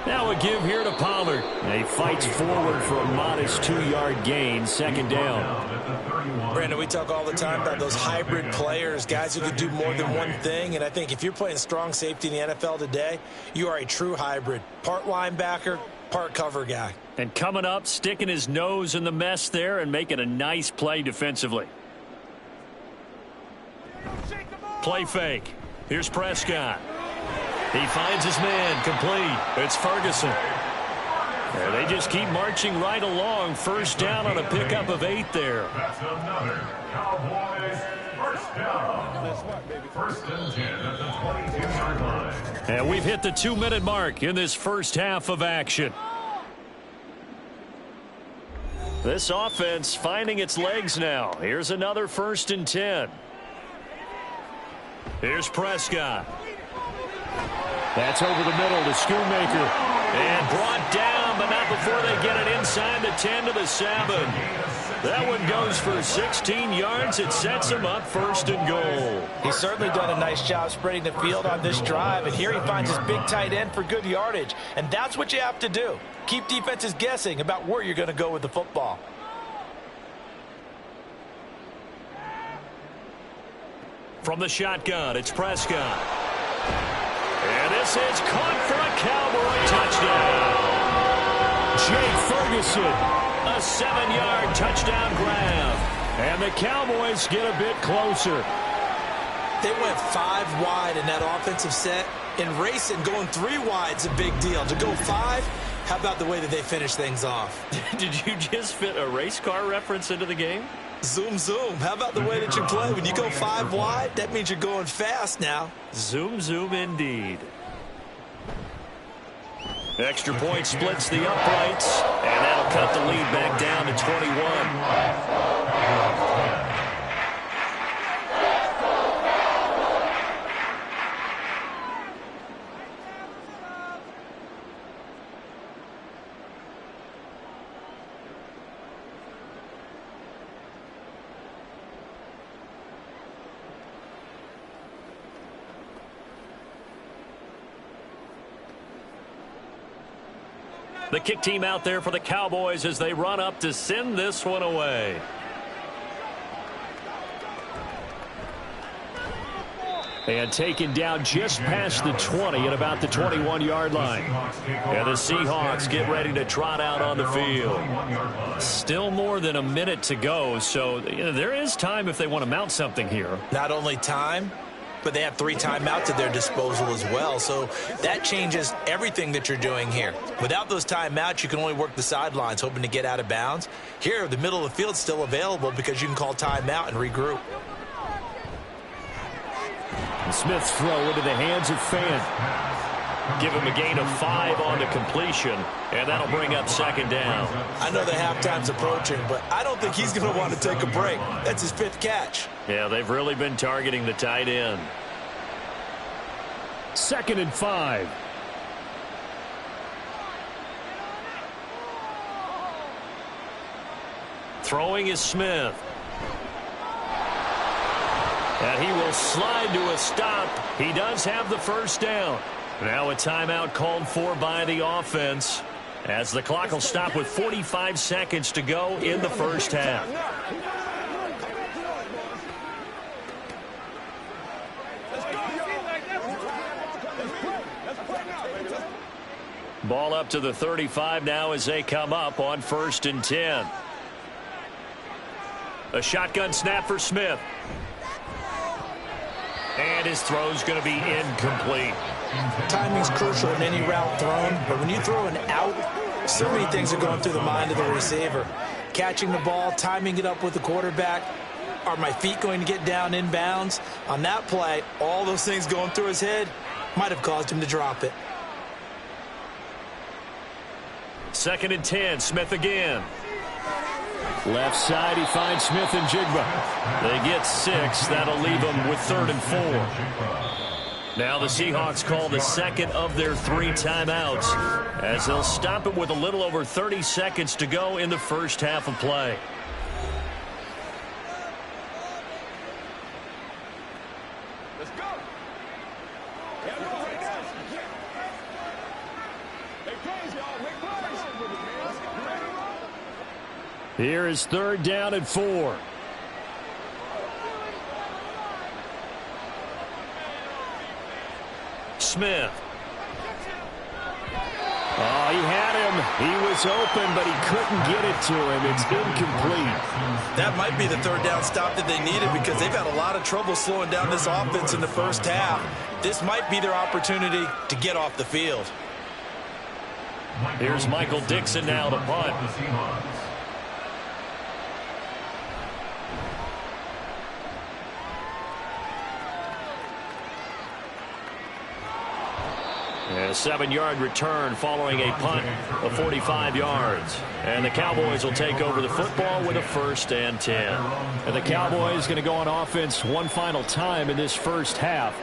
Now a give here to Pollard. And he fights forward for a modest 2-yard gain, 2nd down. Brandon, we talk all the time about those hybrid players, guys who can do more than one thing. And I think if you're playing strong safety in the NFL today, you are a true hybrid. Part linebacker, part cover guy. And coming up, sticking his nose in the mess there and making a nice play defensively. Play fake. Here's Prescott. He finds his man, complete. It's Ferguson. And they just keep marching right along. First down on a pickup of 8 there. That's another Cowboys first down. 1st and 10 at the 22-yard line. And we've hit the 2-minute mark in this first half of action. This offense finding its legs now. Here's another 1st and 10. Here's Prescott. That's over the middle to Schoonmaker. And brought down, but not before they get it inside the 10 to the 7. That one goes for 16 yards. It sets him up 1st and goal. He's certainly done a nice job spreading the field on this drive, and here he finds his big tight end for good yardage. And that's what you have to do. Keep defenses guessing about where you're going to go with the football. From the shotgun, it's Prescott. And this is caught for a Cowboy touchdown. Jake Ferguson, a 7-yard touchdown grab. And the Cowboys get a bit closer. They went 5 wide in that offensive set. In racing, going 3 wide is a big deal. To go 5, how about the way that they finish things off? Did you just fit a race car reference into the game? Zoom, zoom. How about the way that you play? When you go 5 wide, that means you're going fast now. Zoom, zoom indeed. Extra point splits the uprights, and that'll cut the lead back down to 21. The kick team out there for the Cowboys as they run up to send this one away. And taken down just past the 20 at about the 21-yard line. And the Seahawks get ready to trot out on the field. Still more than a minute to go, so there is time if they want to mount something here. Not only time, but they have 3 timeouts at their disposal as well. So that changes everything that you're doing here. Without those timeouts, you can only work the sidelines, hoping to get out of bounds. Here, the middle of the field is still available because you can call timeout and regroup. And Smith's throw into the hands of Fan. Give him a gain of 5 on the completion, and that'll bring up second down. I know the halftime's approaching, but I don't think he's going to want to take a break. That's his 5th catch. Yeah, they've really been targeting the tight end. 2nd and 5. Throwing is Smith. And he will slide to a stop. He does have the first down. Now a timeout called for by the offense as the clock will stop with 45 seconds to go in the first half. Ball up to the 35 now as they come up on 1st and 10. A shotgun snap for Smith. And his throw's going to be incomplete. Timing's crucial in any route thrown, but when you throw an out, so many things are going through the mind of the receiver. Catching the ball, timing it up with the quarterback. Are my feet going to get down in bounds? On that play, all those things going through his head might have caused him to drop it. 2nd and 10, Smith again. Left side, he finds Smith and Jigba. They get 6. That'll leave them with 3rd and 4. Now the Seahawks call the second of their 3 timeouts as they'll stop it with a little over 30 seconds to go in the first half of play. Let's go. Here is 3rd down and 4. Smith. Oh, he had him. He was open, but he couldn't get it to him. It's incomplete. That might be the 3rd down stop that they needed because they've had a lot of trouble slowing down this offense in the first half. This might be their opportunity to get off the field. Here's Michael Dixon now to punt. A 7-yard return following a punt of 45 yards. And the Cowboys will take over the football with a 1st and 10. And the Cowboys going to go on offense one final time in this first half.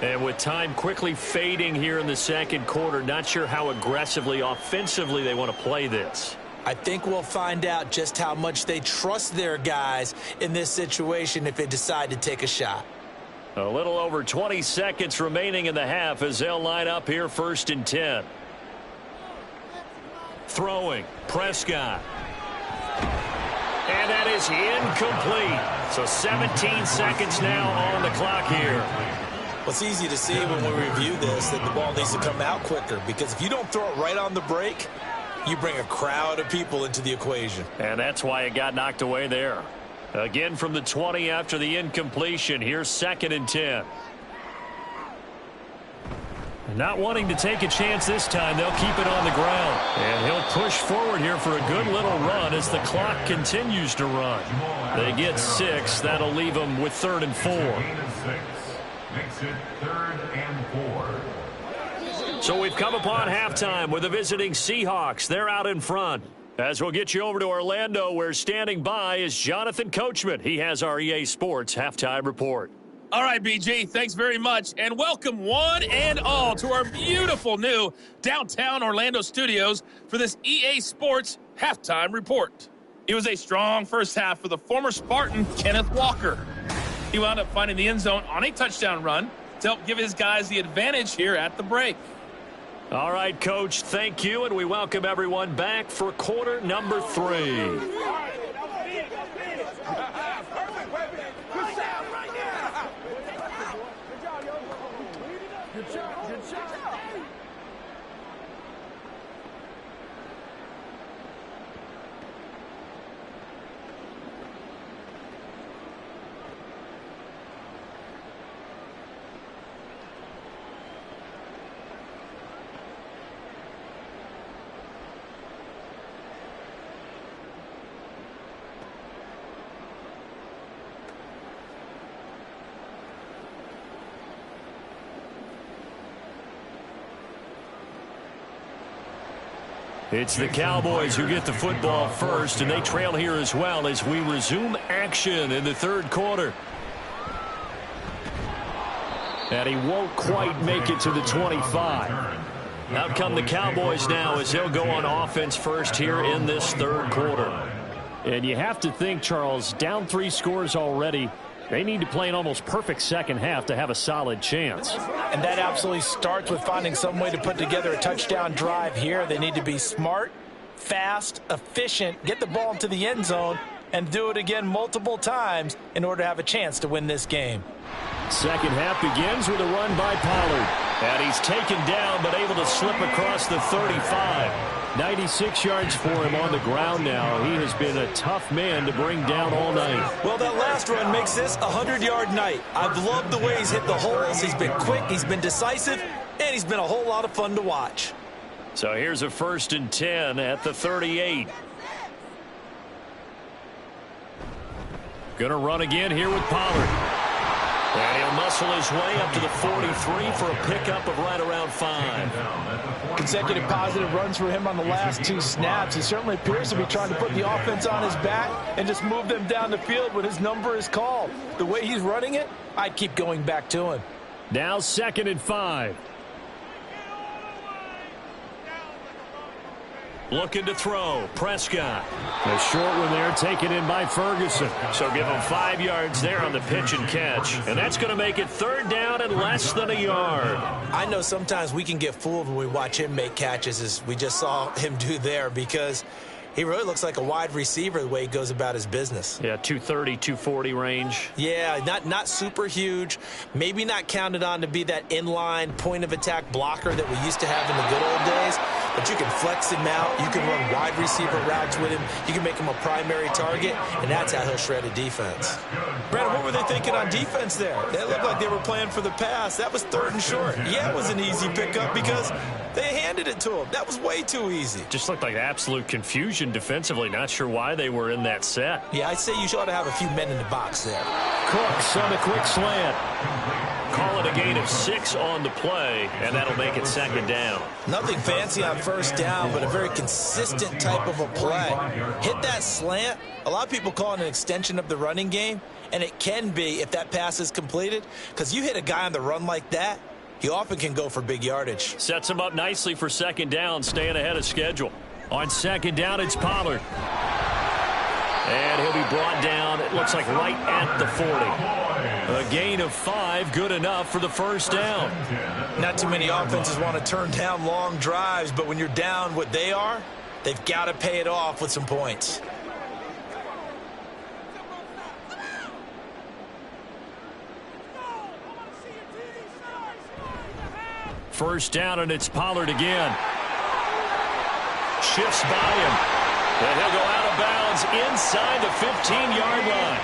And with time quickly fading here in the second quarter, not sure how aggressively, offensively they want to play this. I think we'll find out just how much they trust their guys in this situation if they decide to take a shot. A little over 20 seconds remaining in the half as they'll line up here 1st and 10. Throwing, Prescott. And that is incomplete. So 17 seconds now on the clock here. Well, it's easy to see when we review this that the ball needs to come out quicker because if you don't throw it right on the break, you bring a crowd of people into the equation. And that's why it got knocked away there. Again from the 20 after the incompletion. Here's 2nd and 10. Not wanting to take a chance this time, they'll keep it on the ground. And he'll push forward here for a good little run as the clock continues to run. They get 6. That'll leave them with 3rd and 4. Makes it 3rd and 4. So we've come upon halftime with the visiting Seahawks. They're out in front. As we'll get you over to Orlando, where standing by is Jonathan Coachman. He has our EA Sports halftime report. All right, BG, thanks very much, and welcome one and all to our beautiful new downtown Orlando studios for this EA Sports halftime report. It was a strong first half for the former Spartan, Kenneth Walker. He wound up finding the end zone on a touchdown run to help give his guys the advantage here at the break. All right, Coach, thank you, and we welcome everyone back for quarter number 3. It's the Cowboys who get the football first, and they trail here as well as we resume action in the third quarter. And he won't quite make it to the 25. Out come the Cowboys now as they'll go on offense first here in this third quarter. And you have to think, Charles, down 3 scores already. They need to play an almost perfect second half to have a solid chance. And that absolutely starts with finding some way to put together a touchdown drive here. They need to be smart, fast, efficient, get the ball into the end zone, and do it again multiple times in order to have a chance to win this game. Second half begins with a run by Pollard. And he's taken down but able to slip across the 35. 96 yards for him on the ground now. He has been a tough man to bring down all night. Well, that last run makes this a 100-yard night. I've loved the way he's hit the holes. He's been quick, he's been decisive, and he's been a whole lot of fun to watch. So here's a 1st and 10 at the 38. Gonna run again here with Pollard. And he'll muscle his way up to the 43 for a pickup of right around 5. Consecutive positive runs for him on the last 2 snaps. He certainly appears to be trying to put the offense on his back and just move them down the field when his number is called. The way he's running it, I'd keep going back to him. Now 2nd and 5. Looking to throw. Prescott. A short one there taken in by Ferguson. So give him 5 yards there on the pitch and catch. And that's going to make it 3rd down and less than a yard. I know sometimes we can get fooled when we watch him make catches, as we just saw him do there, because he really looks like a wide receiver the way he goes about his business. Yeah, 230, 240 range. Yeah, not super huge. Maybe not counted on to be that inline point-of-attack blocker that we used to have in the good old days. But you can flex him out. You can run wide receiver routes with him. You can make him a primary target, and that's how he'll shred a defense. Brandon, what were they thinking on defense there? They looked like they were playing for the pass. That was 3rd and short. Yeah, it was an easy pickup because they handed it to him. That was way too easy. Just looked like absolute confusion defensively. Not sure why they were in that set. Yeah, I'd say you ought to have a few men in the box there. Cooks on the quick slant. Call it a gain of 6 on the play, and that'll make it 2nd down. Nothing fancy on 1st down, but a very consistent type of a play. Hit that slant. A lot of people call it an extension of the running game, and it can be if that pass is completed, because you hit a guy on the run like that, he often can go for big yardage. Sets him up nicely for 2nd down, staying ahead of schedule. On 2nd down, it's Pollard. And he'll be brought down, it looks like right at the 40. A gain of 5, good enough for the 1st down. Not too many offenses want to turn down long drives, but when you're down what they are, they've got to pay it off with some points. First down, and it's Pollard again. Shifts by him. And he'll go out of bounds inside the 15-yard line.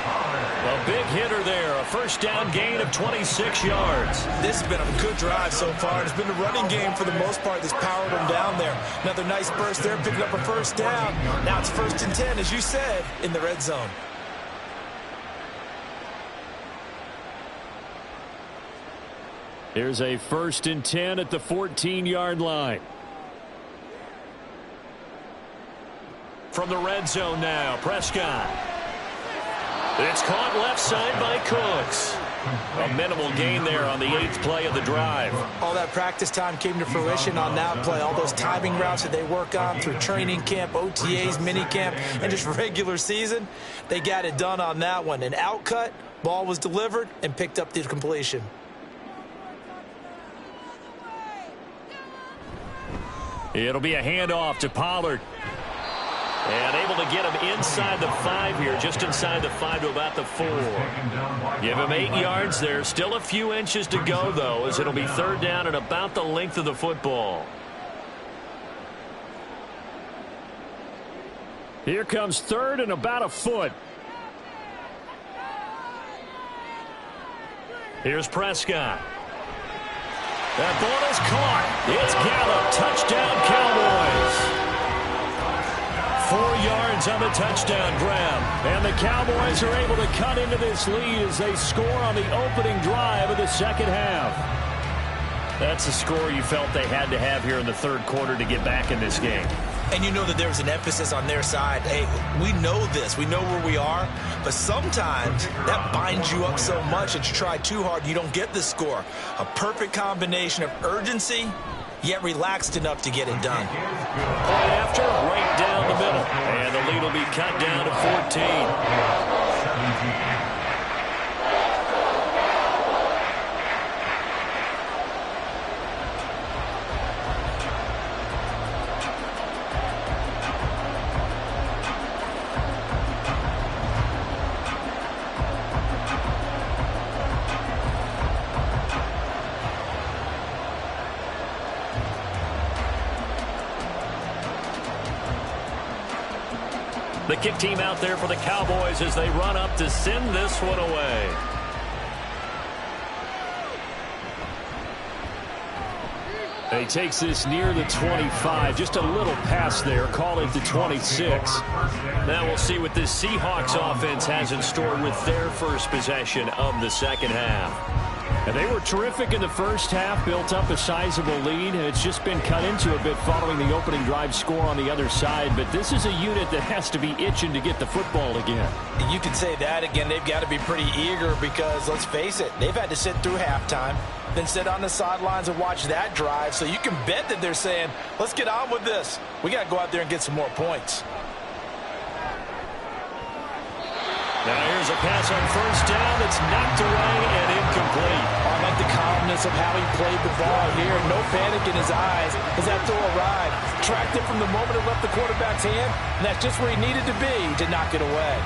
A big hitter there. A 1st down gain of 26 yards. This has been a good drive so far. It's been a running game for the most part that's powered them down there. Another nice burst there, picking up a 1st down. Now it's 1st and 10, as you said, in the red zone. Here's a 1st and 10 at the 14-yard line. From the red zone now, Prescott. It's caught left side by Cooks. A minimal gain there on the 8th play of the drive. All that practice time came to fruition on that play. All those timing routes that they work on through training camp, OTAs, mini camp, and just regular season, they got it done on that one. An outcut, ball was delivered, and picked up the completion. It'll be a handoff to Pollard. And able to get him inside the 5 here, just inside the 5 to about the 4. Give him 8 yards there. Still a few inches to go, though, as it'll be 3rd down and about the length of the football. Here comes 3rd and about a foot. Here's Prescott. That ball is caught. It's Gallup. Touchdown, Cowboys. 4 yards on the touchdown grab. And the Cowboys are able to cut into this lead as they score on the opening drive of the second half. That's a score you felt they had to have here in the 3rd quarter to get back in this game. And you know that there was an emphasis on their side. Hey, we know this. We know where we are. But sometimes that binds you up so much that you try too hard, you don't get the score. A perfect combination of urgency, yet relaxed enough to get it done. Point after, right down the middle. And the lead will be cut down to 14. The kick team out there for the Cowboys as they run up to send this one away. He takes this near the 25. Just a little pass there. Call it the 26. Now we'll see what this Seahawks offense has in store with their first possession of the second half. And they were terrific in the first half, built up a sizable lead, and it's just been cut into a bit following the opening drive score on the other side. But this is a unit that has to be itching to get the football again. You can say that again. They've got to be pretty eager because, let's face it, they've had to sit through halftime, then sit on the sidelines and watch that drive. So you can bet that they're saying, let's get on with this. We got to go out there and get some more points. Now here's a pass on first down that's knocked away and incomplete. I like the calmness of how he played the ball here. No panic in his eyes as that throw arrived. Tracked it from the moment it left the quarterback's hand, and that's just where he needed to be to knock it away.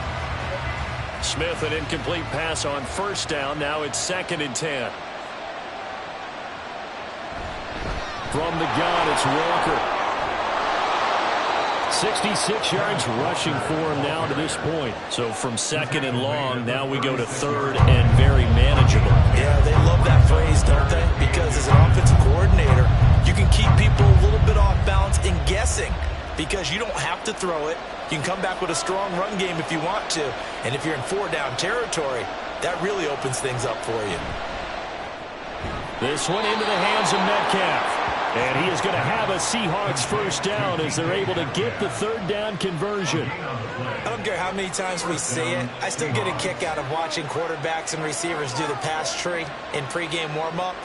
Smith, an incomplete pass on first down. Now it's 2nd and 10. From the gun, it's Walker. 66 yards rushing for him now to this point. So from 2nd and long, now we go to 3rd and very manageable. Yeah, they love that phrase, don't they? Because as an offensive coordinator, you can keep people a little bit off balance and guessing because you don't have to throw it. You can come back with a strong run game if you want to. And if you're in 4-down territory, that really opens things up for you. This one into the hands of Metcalf. And he is going to have a Seahawks first down as they're able to get the 3rd down conversion. I don't care how many times we see it. I still get a kick out of watching quarterbacks and receivers do the pass tree in pregame warm-up.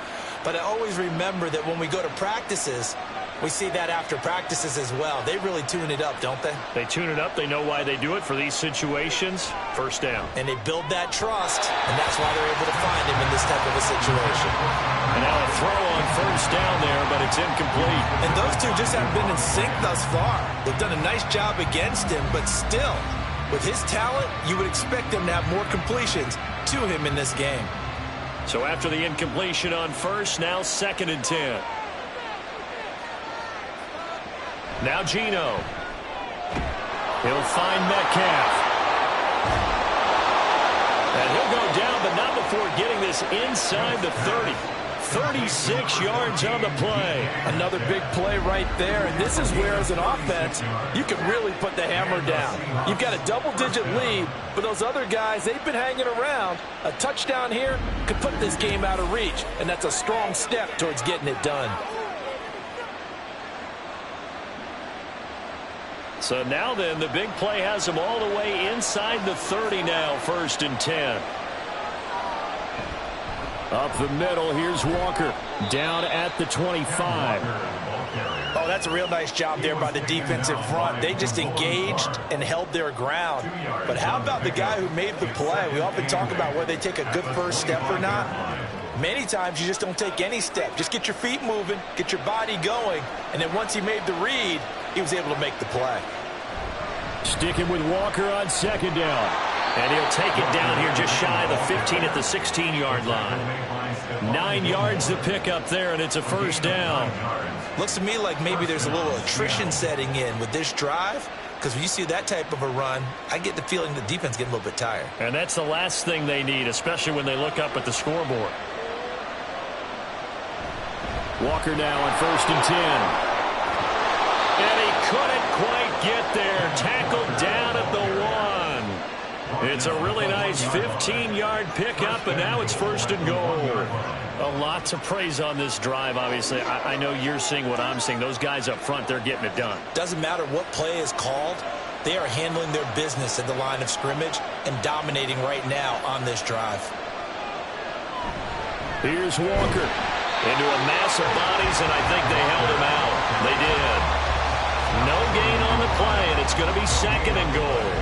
But I always remember that when we go to practices, we see that after practices as well. They really tune it up, don't they? They tune it up. They know why they do it for these situations. First down. And they build that trust, and that's why they're able to find him in this type of a situation. And now a throw on first down there, but it's incomplete. And those two just haven't been in sync thus far. They've done a nice job against him, but still, with his talent, you would expect him to have more completions to him in this game. So after the incompletion on first, now 2nd and 10. Now Geno. He'll find Metcalf. And he'll go down, but not before getting this inside the 30. 36 yards on the play. Another big play right there, and this is where, as an offense, you can really put the hammer down. You've got a double-digit lead, but those other guys, they've been hanging around. A touchdown here could put this game out of reach, and that's a strong step towards getting it done. So now then, the big play has them all the way inside the 30 now, 1st and 10. Up the middle, here's Walker. Down at the 25. Oh, that's a real nice job there by the defensive front. They just engaged and held their ground. But how about the guy who made the play? We often talk about whether they take a good first step or not. Many times you just don't take any step. Just get your feet moving, get your body going, and then once he made the read, he was able to make the play. Sticking with Walker on 2nd down. And he'll take it down here just shy of the 15 at the 16-yard line. 9 yards to pick up there, and it's a 1st down. Looks to me like maybe there's a little attrition setting in with this drive, because when you see that type of a run, I get the feeling the defense getting a little bit tired. And that's the last thing they need, especially when they look up at the scoreboard. Walker now on 1st and 10. And he couldn't quite get there. Tackled down at the 1. It's a really nice 15-yard pickup, and now it's 1st and goal. A lot to praise on this drive, obviously. I know you're seeing what I'm seeing. Those guys up front, they're getting it done. Doesn't matter what play is called. They are handling their business at the line of scrimmage and dominating right now on this drive. Here's Walker into a mass of bodies, and I think they held him out. They did. No gain on the play, and it's going to be 2nd and goal.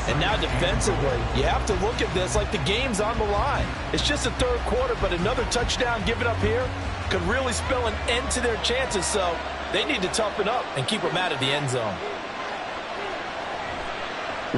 And now defensively, you have to look at this like the game's on the line. It's just the 3rd quarter, but another touchdown given up here could really spell an end to their chances, so they need to toughen up and keep them out of the end zone.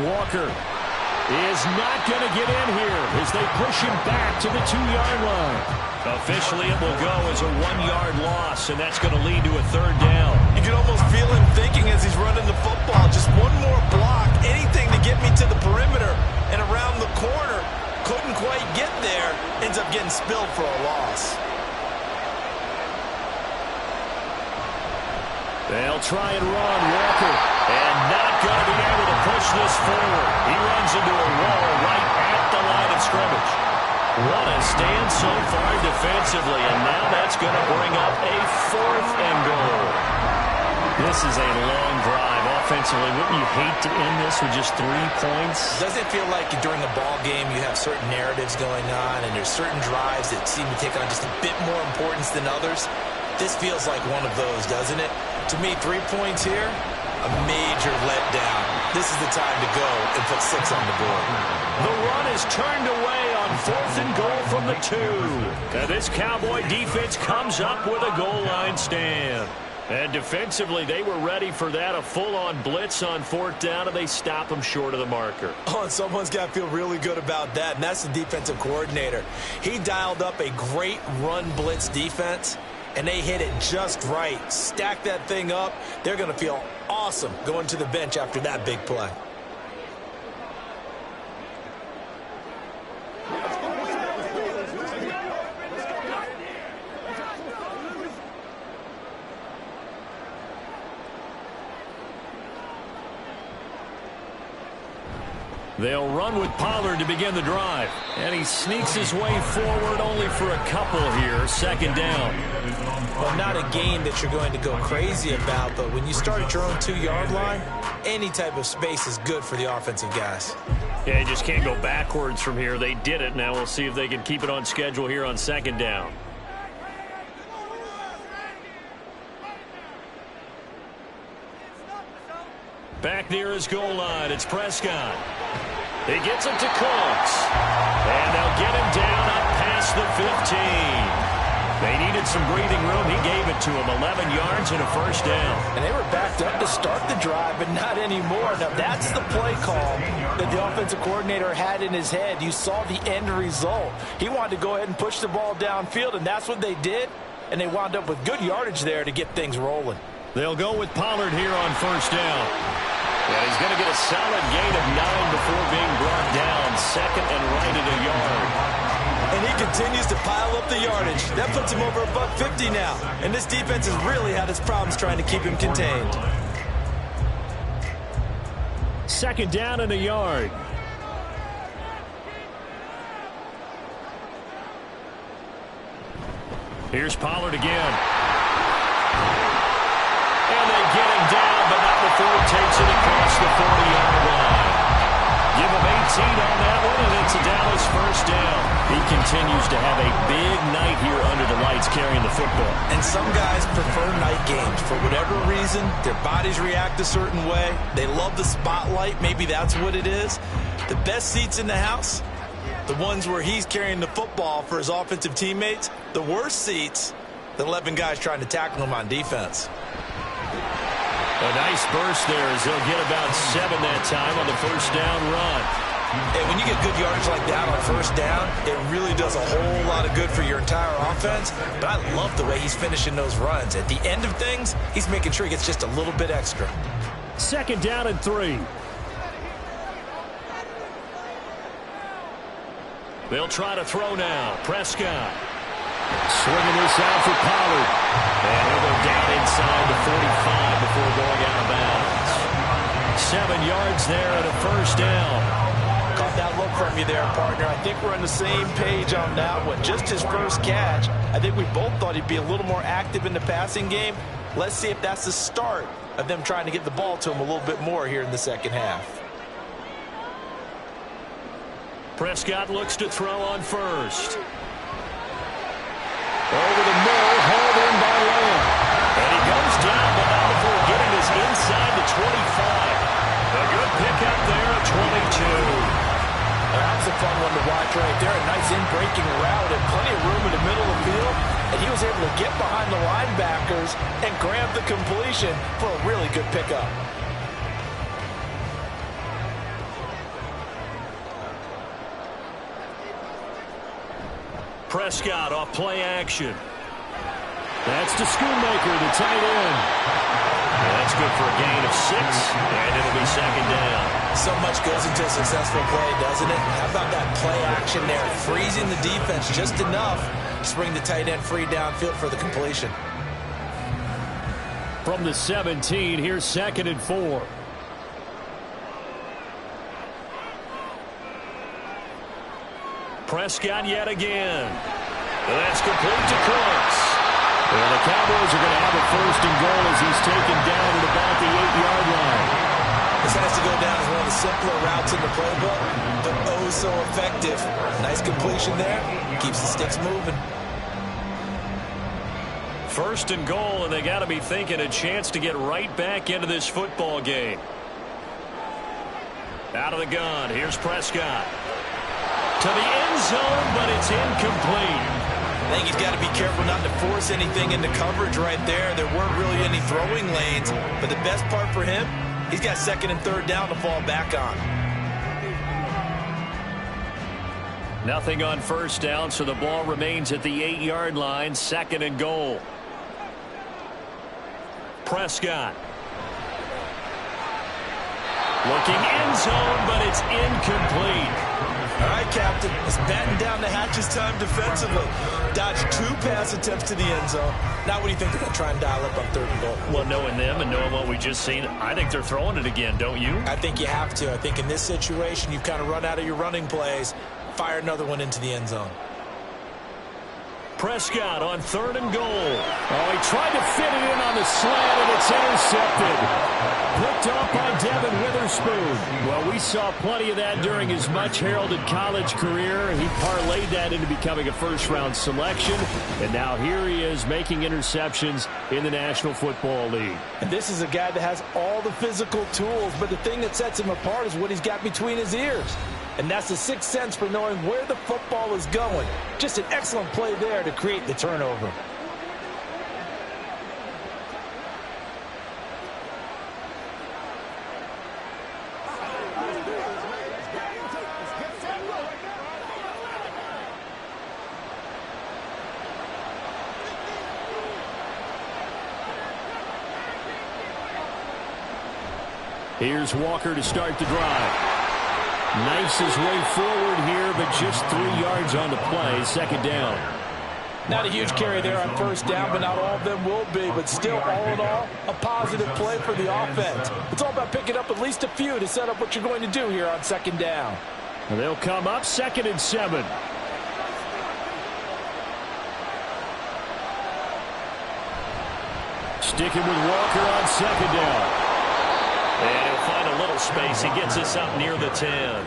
Walker is not going to get in here as they push him back to the 2-yard line. Officially, it will go as a 1-yard loss, and that's going to lead to a 3rd down. You can almost feel him thinking as he's running the football, just one more block, anything to get me to the perimeter and around the corner. Couldn't quite get there, ends up getting spilled for a loss. They'll try and run Walker, and not going to be able to push this forward. He runs into a wall right at the line of scrimmage. What a stand so far defensively, and now that's going to bring up a 4th and goal. This is a long drive offensively. Wouldn't you hate to end this with just 3 points? Does it feel like during a ball game you have certain narratives going on and there's certain drives that seem to take on just a bit more importance than others? This feels like one of those, doesn't it? To me, 3 points here, a major letdown. This is the time to go and put 6 on the board. The run is turned away on 4th and goal from the 2. And this Cowboy defense comes up with a goal line stand. And defensively, they were ready for that, a full-on blitz on 4th down, and they stop them short of the marker. Oh, and someone's got to feel really good about that, and that's the defensive coordinator. He dialed up a great run blitz defense, and they hit it just right. Stack that thing up. They're going to feel awesome going to the bench after that big play. They'll run with Pollard to begin the drive. And he sneaks his way forward only for a couple here. 2nd down. Well, not a game that you're going to go crazy about, but when you start at your own 2-yard line, any type of space is good for the offensive guys. Yeah, you just can't go backwards from here. They did it. Now we'll see if they can keep it on schedule here on 2nd down. Back near his goal line, it's Prescott. He gets it to Cooks. And they'll get him down up past the 15. They needed some breathing room. He gave it to him. 11 yards and a 1st down. And they were backed up to start the drive, but not anymore. Now, that's the play call that the offensive coordinator had in his head. You saw the end result. He wanted to go ahead and push the ball downfield, and that's what they did. And they wound up with good yardage there to get things rolling. They'll go with Pollard here on 1st down. And he's going to get a solid gain of 9 before being brought down. 2nd and right at a yard. And he continues to pile up the yardage. That puts him over $150 now. And this defense has really had its problems trying to keep him contained. Second down and a yard. Here's Pollard again. And they get him down, but not before he takes it across the 40-yard line. Give him 18 on that one, and it's a Dallas first down. He continues to have a big night here under the lights carrying the football. And some guys prefer night games. For whatever reason, their bodies react a certain way. They love the spotlight. Maybe that's what it is. The best seats in the house, the ones where he's carrying the football for his offensive teammates. The worst seats, the 11 guys trying to tackle him on defense. A nice burst there as they'll get about 7 that time on the first down run. And when you get good yardage like that on first down, it really does a whole lot of good for your entire offense. But I love the way he's finishing those runs. At the end of things, he's making sure he gets just a little bit extra. Second down and 3. They'll try to throw now. Prescott. Swinging this out for Pollard. And he'll go down inside the 45 before going out of bounds. 7 yards there and a first down. Caught that look from you there, partner. I think we're on the same page on that one. Just his first catch. I think we both thought he'd be a little more active in the passing game. Let's see if that's the start of them trying to get the ball to him a little bit more here in the second half. Prescott looks to throw on first. Over the middle, hauled in by Lamb. And he goes down, but not before getting his inside the 25. A good pickup there at 22. That's a fun one to watch right there. A nice in-breaking route and plenty of room in the middle of the field. And he was able to get behind the linebackers and grab the completion for a really good pickup. Prescott off play action. That's to Schoonmaker, the tight end. That's good for a gain of 6, and it'll be second down. So much goes into a successful play, doesn't it? How about that play action there? Freezing the defense just enough to bring the tight end free downfield for the completion. From the 17, here's second and 4. Prescott yet again. That's complete to Cooks. Well, the Cowboys are going to have a first and goal as he's taken down at about the 8-yard line. This has to go down as one of the simpler routes in the playbook, but oh so effective. Nice completion there. Keeps the sticks moving. First and goal, and they got to be thinking a chance to get right back into this football game. Out of the gun, here's Prescott. To the end zone, but it's incomplete. I think he's got to be careful not to force anything into coverage right there. There weren't really any throwing lanes, but the best part for him, he's got second and third down to fall back on. Nothing on first down, so the ball remains at the 8-yard line, second and goal. Prescott. Looking end zone, but it's incomplete. All right, Captain, it's batten down the hatches time defensively. Dodged 2 pass attempts to the end zone. Now what do you think they're going to try and dial up on third and goal? Well, knowing them and knowing what we just seen, I think they're throwing it again, don't you? I think you have to. I think in this situation, you've kind of run out of your running plays. Fire another one into the end zone. Prescott on third and goal. Oh, he tried to fit it in on the slant, and it's intercepted. Picked off by Devin Witherspoon. Well, we saw plenty of that during his much-heralded college career. He parlayed that into becoming a first-round selection, and now here he is making interceptions in the National Football League. And this is a guy that has all the physical tools, but the thing that sets him apart is what he's got between his ears. And that's the sixth sense for knowing where the football is going. Just an excellent play there to create the turnover. Here's Walker to start the drive. Knifes his way forward here, but just 3 yards on the play. Second down. Not a huge carry there on first down, but not all of them will be. But still, all in all, a positive play for the offense. It's all about picking up at least a few to set up what you're going to do here on second down. And they'll come up 2nd and 7. Sticking with Walker on second down. And he'll find a little space. He gets us up near the 10.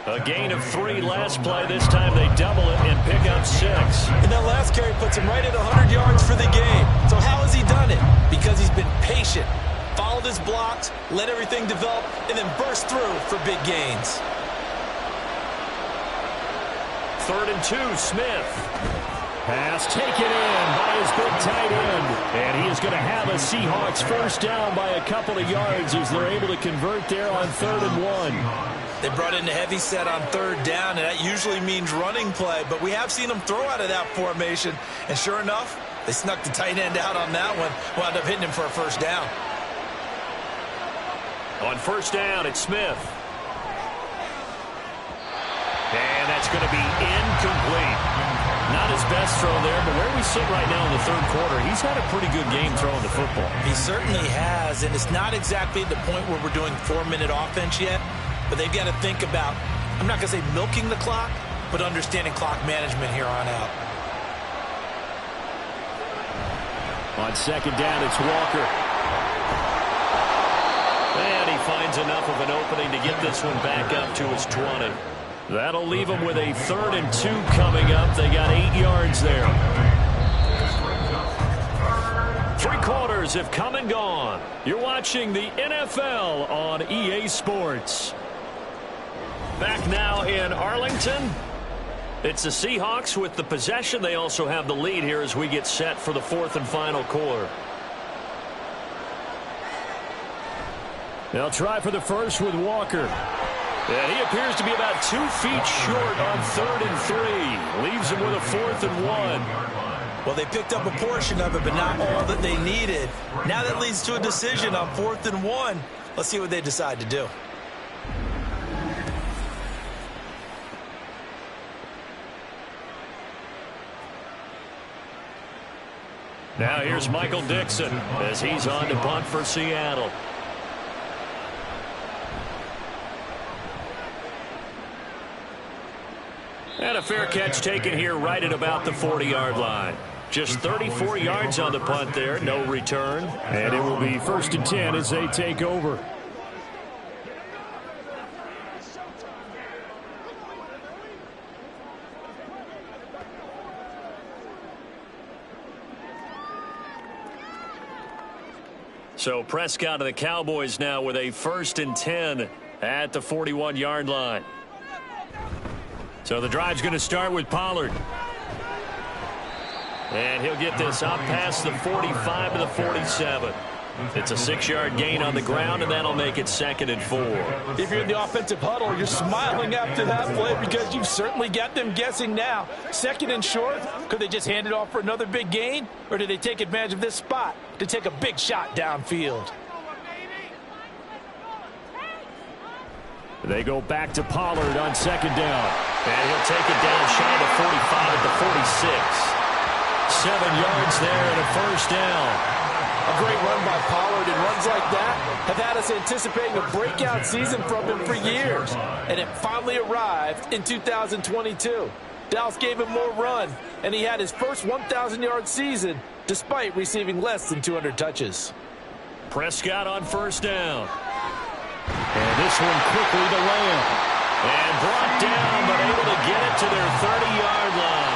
A gain of 3 last play. This time they double it and pick up 6. And that last carry puts him right at 100 yards for the game. So how has he done it? Because he's been patient, followed his blocks, let everything develop, and then burst through for big gains. 3rd and 2, Smith. Pass taken in by his big tight end. And he is going to have a Seahawks first down by a couple of yards as they're able to convert there on 3rd and 1. They brought in a heavy set on 3rd down, and that usually means running play. But we have seen them throw out of that formation. And sure enough, they snuck the tight end out on that one. Wound up hitting him for a first down. On first down, it's Smith. And that's going to be incomplete. Not his best throw there, but where we sit right now in the 3rd quarter, he's had a pretty good game throwing the football. He certainly has, and it's not exactly the point where we're doing 4-minute offense yet, but they've got to think about, I'm not going to say milking the clock, but understanding clock management here on out. On second down, it's Walker. And he finds enough of an opening to get this one back up to his 20. That'll leave them with a 3rd and 2 coming up. They got 8 yards there. 3 quarters have come and gone. You're watching the NFL on EA Sports. Back now in Arlington. It's the Seahawks with the possession. They also have the lead here as we get set for the 4th and final quarter. They'll try for the first with Walker. And he appears to be about 2 feet short on 3rd and 3. Leaves him with a 4th and 1. Well, they picked up a portion of it, but not all that they needed. Now that leads to a decision on 4th and 1. Let's see what they decide to do. Now here's Michael Dixon as he's on to punt for Seattle. And a fair catch taken here right at about the 40-yard line. Just 34 yards on the punt there, no return. And it will be 1st and 10 as they take over. So Prescott of the Cowboys now with a 1st and 10 at the 41-yard line. So the drive's going to start with Pollard. And he'll get this up past the 45 to the 47. It's a 6-yard gain on the ground, and that'll make it 2nd and 4. If you're in the offensive huddle, you're smiling after that play because you've certainly got them guessing now. 2nd and short, could they just hand it off for another big gain? Or did they take advantage of this spot to take a big shot downfield? They go back to Pollard on 2nd down. And he'll take it down shy of the 45 at the 46. 7 yards there and a first down. A great run by Pollard, and runs like that have had us anticipating a breakout season from him for years. And it finally arrived in 2022. Dallas gave him more run, and he had his first 1,000-yard season despite receiving less than 200 touches. Prescott on first down. And this one quickly to Lamb. And brought down, but able to get it to their 30-yard line.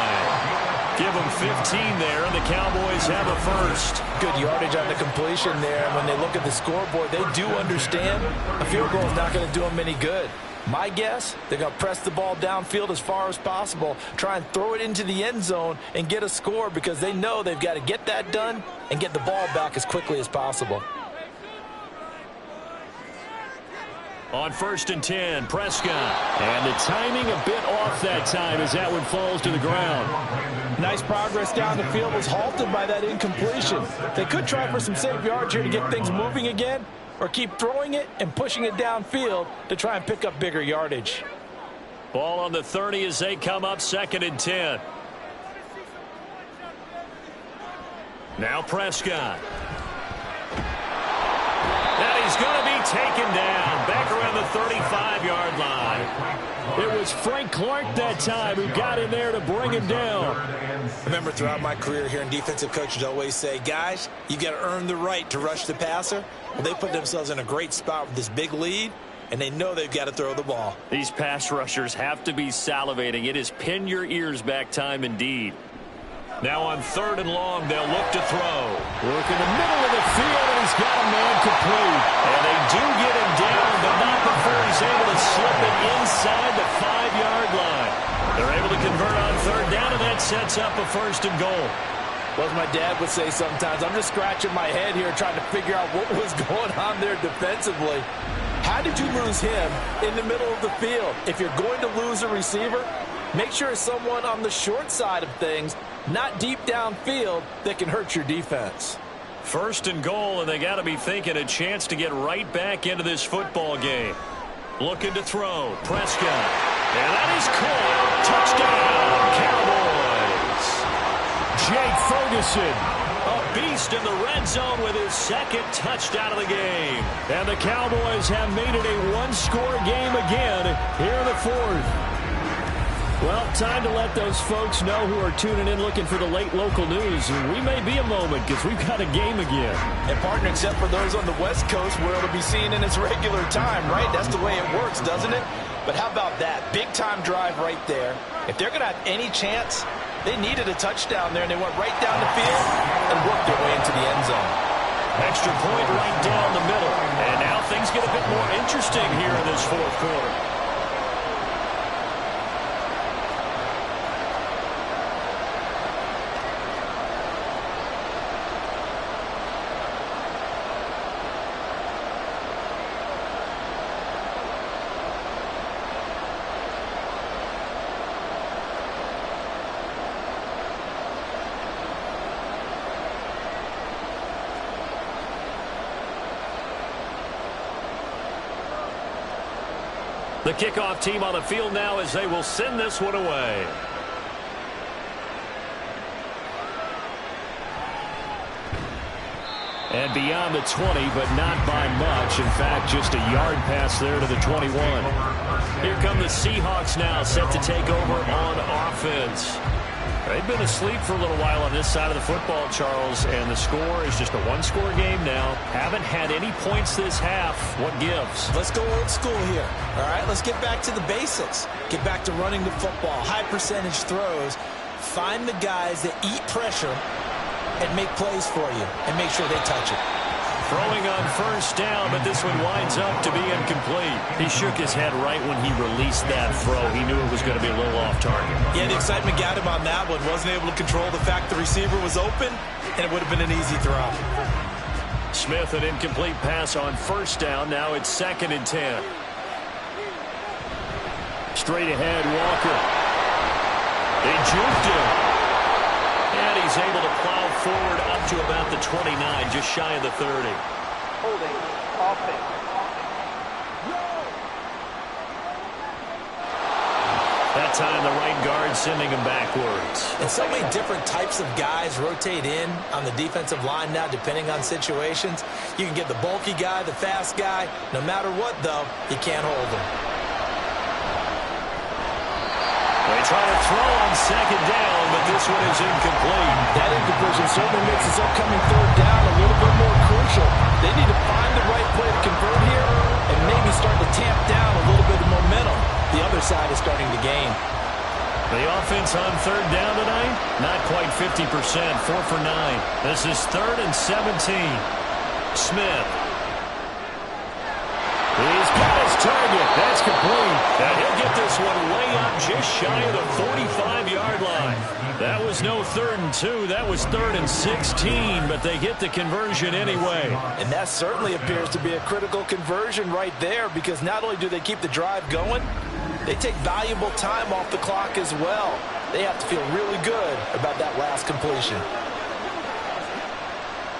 Give them 15 there, and the Cowboys have a first. Good yardage on the completion there. And when they look at the scoreboard, they do understand a field goal is not going to do them any good. My guess, they're going to press the ball downfield as far as possible, try and throw it into the end zone and get a score because they know they've got to get that done and get the ball back as quickly as possible. On 1st and 10, Prescott. And the timing a bit off that time as that one falls to the ground. Nice progress down the field was halted by that incompletion. They could try for some safe yards here to get things moving again, or keep throwing it and pushing it downfield to try and pick up bigger yardage. Ball on the 30 as they come up 2nd and 10. Now Prescott. And he's going to be taken down back around the 35-yard line. It was Frank Clark that time who got in there to bring him down. Remember, throughout my career here in defensive coaches always say, guys, you got to earn the right to rush the passer. Well, they put themselves in a great spot with this big lead, and they know they've got to throw the ball. These pass rushers have to be salivating. It is pin your ears back time indeed. Now on 3rd and long, they'll look to throw. Work in the middle of the field, and he's got a man complete. And they do get him down, but not before he's able to slip it inside the 5-yard line. They're able to convert on 3rd down, and that sets up a 1st and goal. Well, as my dad would say sometimes, I'm just scratching my head here trying to figure out what was going on there defensively. How did you lose him in the middle of the field? If you're going to lose a receiver, make sure it's someone on the short side of things, not deep downfield, that can hurt your defense. 1st and goal, and they got to be thinking a chance to get right back into this football game. Looking to throw. Prescott. And that is caught. Touchdown, Cowboys. Jake Ferguson. A beast in the red zone with his 2nd touchdown of the game. And the Cowboys have made it a one-score game again here in the 4th. Well, time to let those folks know who are tuning in looking for the late local news. We may be a moment because we've got a game again. And partner, except for those on the West Coast where it'll be seen in its regular time, right? That's the way it works, doesn't it? But how about that? Big-time drive right there. If they're going to have any chance, they needed a touchdown there, and they went right down the field and worked their way into the end zone. Extra point right down the middle. And now things get a bit more interesting here in this 4th quarter. The kickoff team on the field now as they will send this one away. And beyond the 20, but not by much. In fact, just a yard pass there to the 21. Here come the Seahawks now, set to take over on offense. They've been asleep for a little while on this side of the football, Charles, and the score is just a one-score game now. Haven't had any points this half. What gives? Let's go old school here. All right, let's get back to the basics. Get back to running the football, high-percentage throws. Find the guys that eat pressure and make plays for you and make sure they touch it. Throwing on 1st down, but this one winds up to be incomplete. He shook his head right when he released that throw. He knew it was going to be a little off target. Yeah, the excitement got him on that one. Wasn't able to control the fact the receiver was open, and it would have been an easy throw. Smith, an incomplete pass on 1st down. Now it's 2nd and 10. Straight ahead, Walker. They juked him. And he's able to plow forward up to about the 29, just shy of the 30. Holding, offense. That time the right guard sending him backwards. And so many different types of guys rotate in on the defensive line now, depending on situations. You can get the bulky guy, the fast guy. No matter what, though, you can't hold him. They try to throw on 2nd down, but this one is incomplete. That incompletion certainly makes this upcoming 3rd down a little bit more crucial. They need to find the right play to convert here and maybe start to tamp down a little bit of momentum. The other side is starting to gain. The offense on 3rd down tonight, not quite 50%, 4 for 9. This is 3rd and 17. Smith. He's got his target. That's complete. And he'll get this one way up just shy of the 45-yard line. That was no 3rd and 2. That was 3rd and 16, but they get the conversion anyway. And that certainly appears to be a critical conversion right there, because not only do they keep the drive going, they take valuable time off the clock as well. They have to feel really good about that last completion.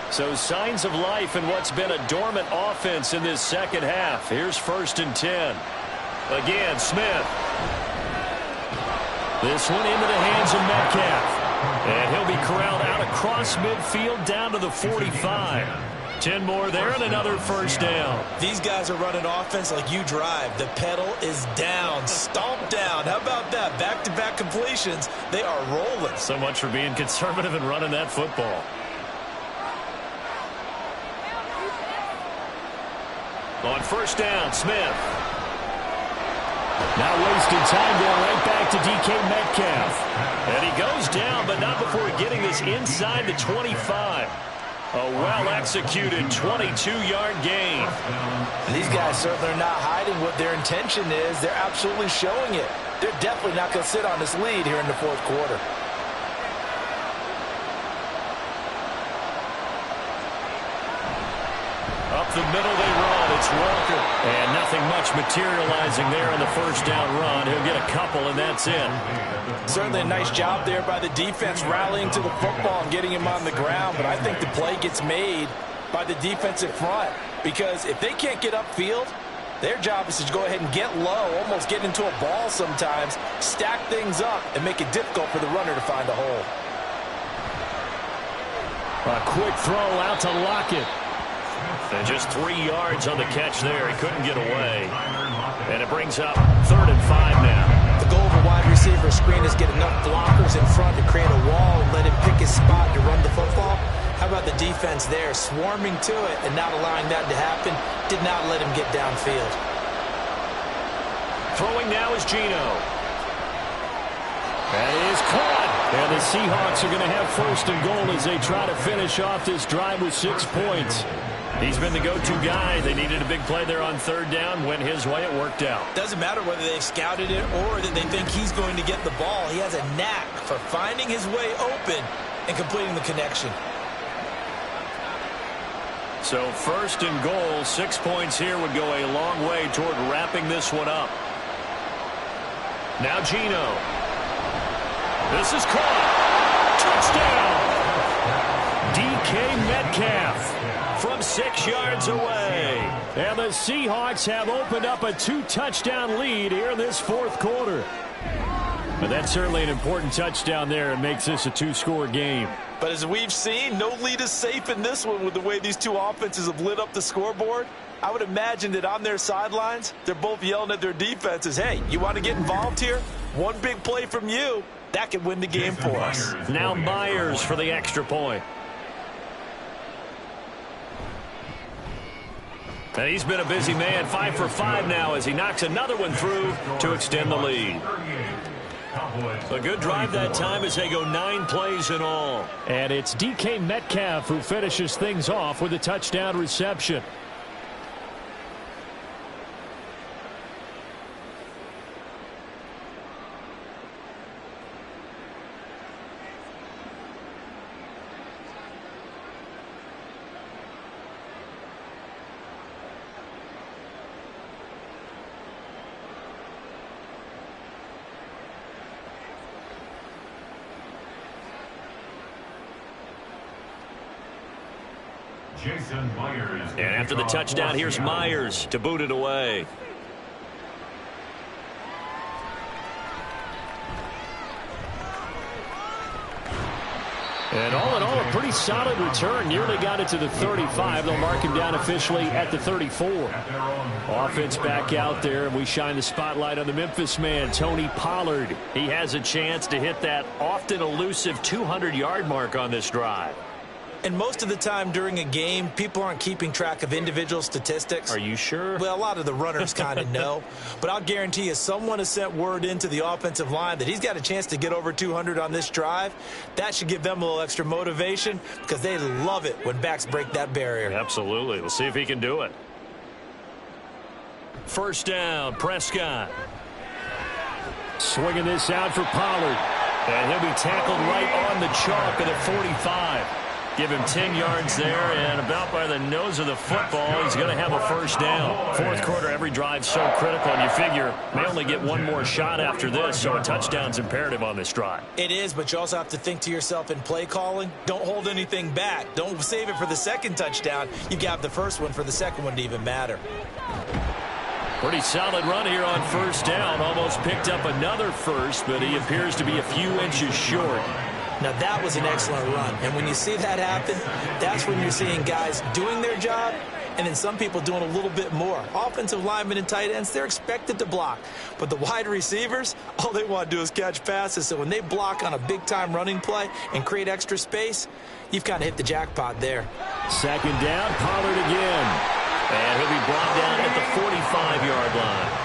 So signs of life in what's been a dormant offense in this second half. Here's 1st and 10. Again, Smith. This one into the hands of Metcalf. And he'll be corralled out across midfield down to the 45. 10 more there and another 1st down. These guys are running offense like you drive. The pedal is down, stomp down. How about that? Back-to-back completions. They are rolling. So much for being conservative and running that football. On 1st down, Smith. Now wasting time going right back to DK Metcalf. And he goes down, but not before getting this inside the 25. A well-executed 22-yard gain. And these guys certainly are not hiding what their intention is. They're absolutely showing it. They're definitely not going to sit on this lead here in the 4th quarter. Up the middle they run. It's Walker. And nothing much materializing there on the 1st down run. He'll get a couple, and that's it. Certainly a nice job there by the defense rallying to the football and getting him on the ground. But I think the play gets made by the defensive front. Because if they can't get upfield, their job is to go ahead and get low, almost get into a ball sometimes, stack things up, and make it difficult for the runner to find a hole. A quick throw out to Lockett. And just 3 yards on the catch there. He couldn't get away. And it brings up 3rd and 5 now. The goal of a wide receiver screen is get enough blockers in front to create a wall and let him pick his spot to run the football. How about the defense there, swarming to it and not allowing that to happen? Did not let him get downfield. Throwing now is Geno. That is caught. And the Seahawks are going to have 1st and goal as they try to finish off this drive with 6 points. He's been the go-to guy. They needed a big play there on 3rd down. Went his way. It worked out. Doesn't matter whether they've scouted it or that they think he's going to get the ball. He has a knack for finding his way open and completing the connection. So 1st and goal, 6 points here would go a long way toward wrapping this one up. Now Geno. This is caught. Touchdown. DK Metcalf from 6 yards away. And the Seahawks have opened up a 2-touchdown lead here in this 4th quarter. But that's certainly an important touchdown there. It makes this a 2-score game. But as we've seen, no lead is safe in this one with the way these two offenses have lit up the scoreboard. I would imagine that on their sidelines, they're both yelling at their defenses, hey, you want to get involved here? One big play from you, that could win the game for us. Now Myers for the extra point. And he's been a busy man, 5 for 5 now as he knocks another one through to extend the lead. A good drive that time as they go 9 plays in all. And it's DK Metcalf who finishes things off with a touchdown reception. And after the touchdown, here's Myers to boot it away. And all in all, a pretty solid return. Nearly got it to the 35. They'll mark him down officially at the 34. Offense back out there, and we shine the spotlight on the Memphis man, Tony Pollard. He has a chance to hit that often elusive 200-yard mark on this drive. And most of the time during a game, people aren't keeping track of individual statistics. Are you sure? Well, a lot of the runners kind of know. But I'll guarantee you someone has sent word into the offensive line that he's got a chance to get over 200 on this drive. That should give them a little extra motivation because they love it when backs break that barrier. Absolutely. We'll see if he can do it. 1st down, Prescott. Swinging this out for Pollard. And he'll be tackled right on the chalk at the 45. Give him 10 yards there, and about by the nose of the football, he's going to have a first down. Fourth quarter, every drive so critical, and you figure may only get one more shot after this, so a touchdown's imperative on this drive. It is, but you also have to think to yourself in play calling, don't hold anything back. Don't save it for the second touchdown. You got the first one for the second one to even matter. Pretty solid run here on first down. Almost picked up another first, but he appears to be a few inches short. Now, that was an excellent run. And when you see that happen, that's when you're seeing guys doing their job and then some people doing a little bit more. Offensive linemen and tight ends, they're expected to block. But the wide receivers, all they want to do is catch passes. So when they block on a big-time running play and create extra space, you've kind of hit the jackpot there. Second down, Pollard again. And he'll be brought down at the 45-yard line.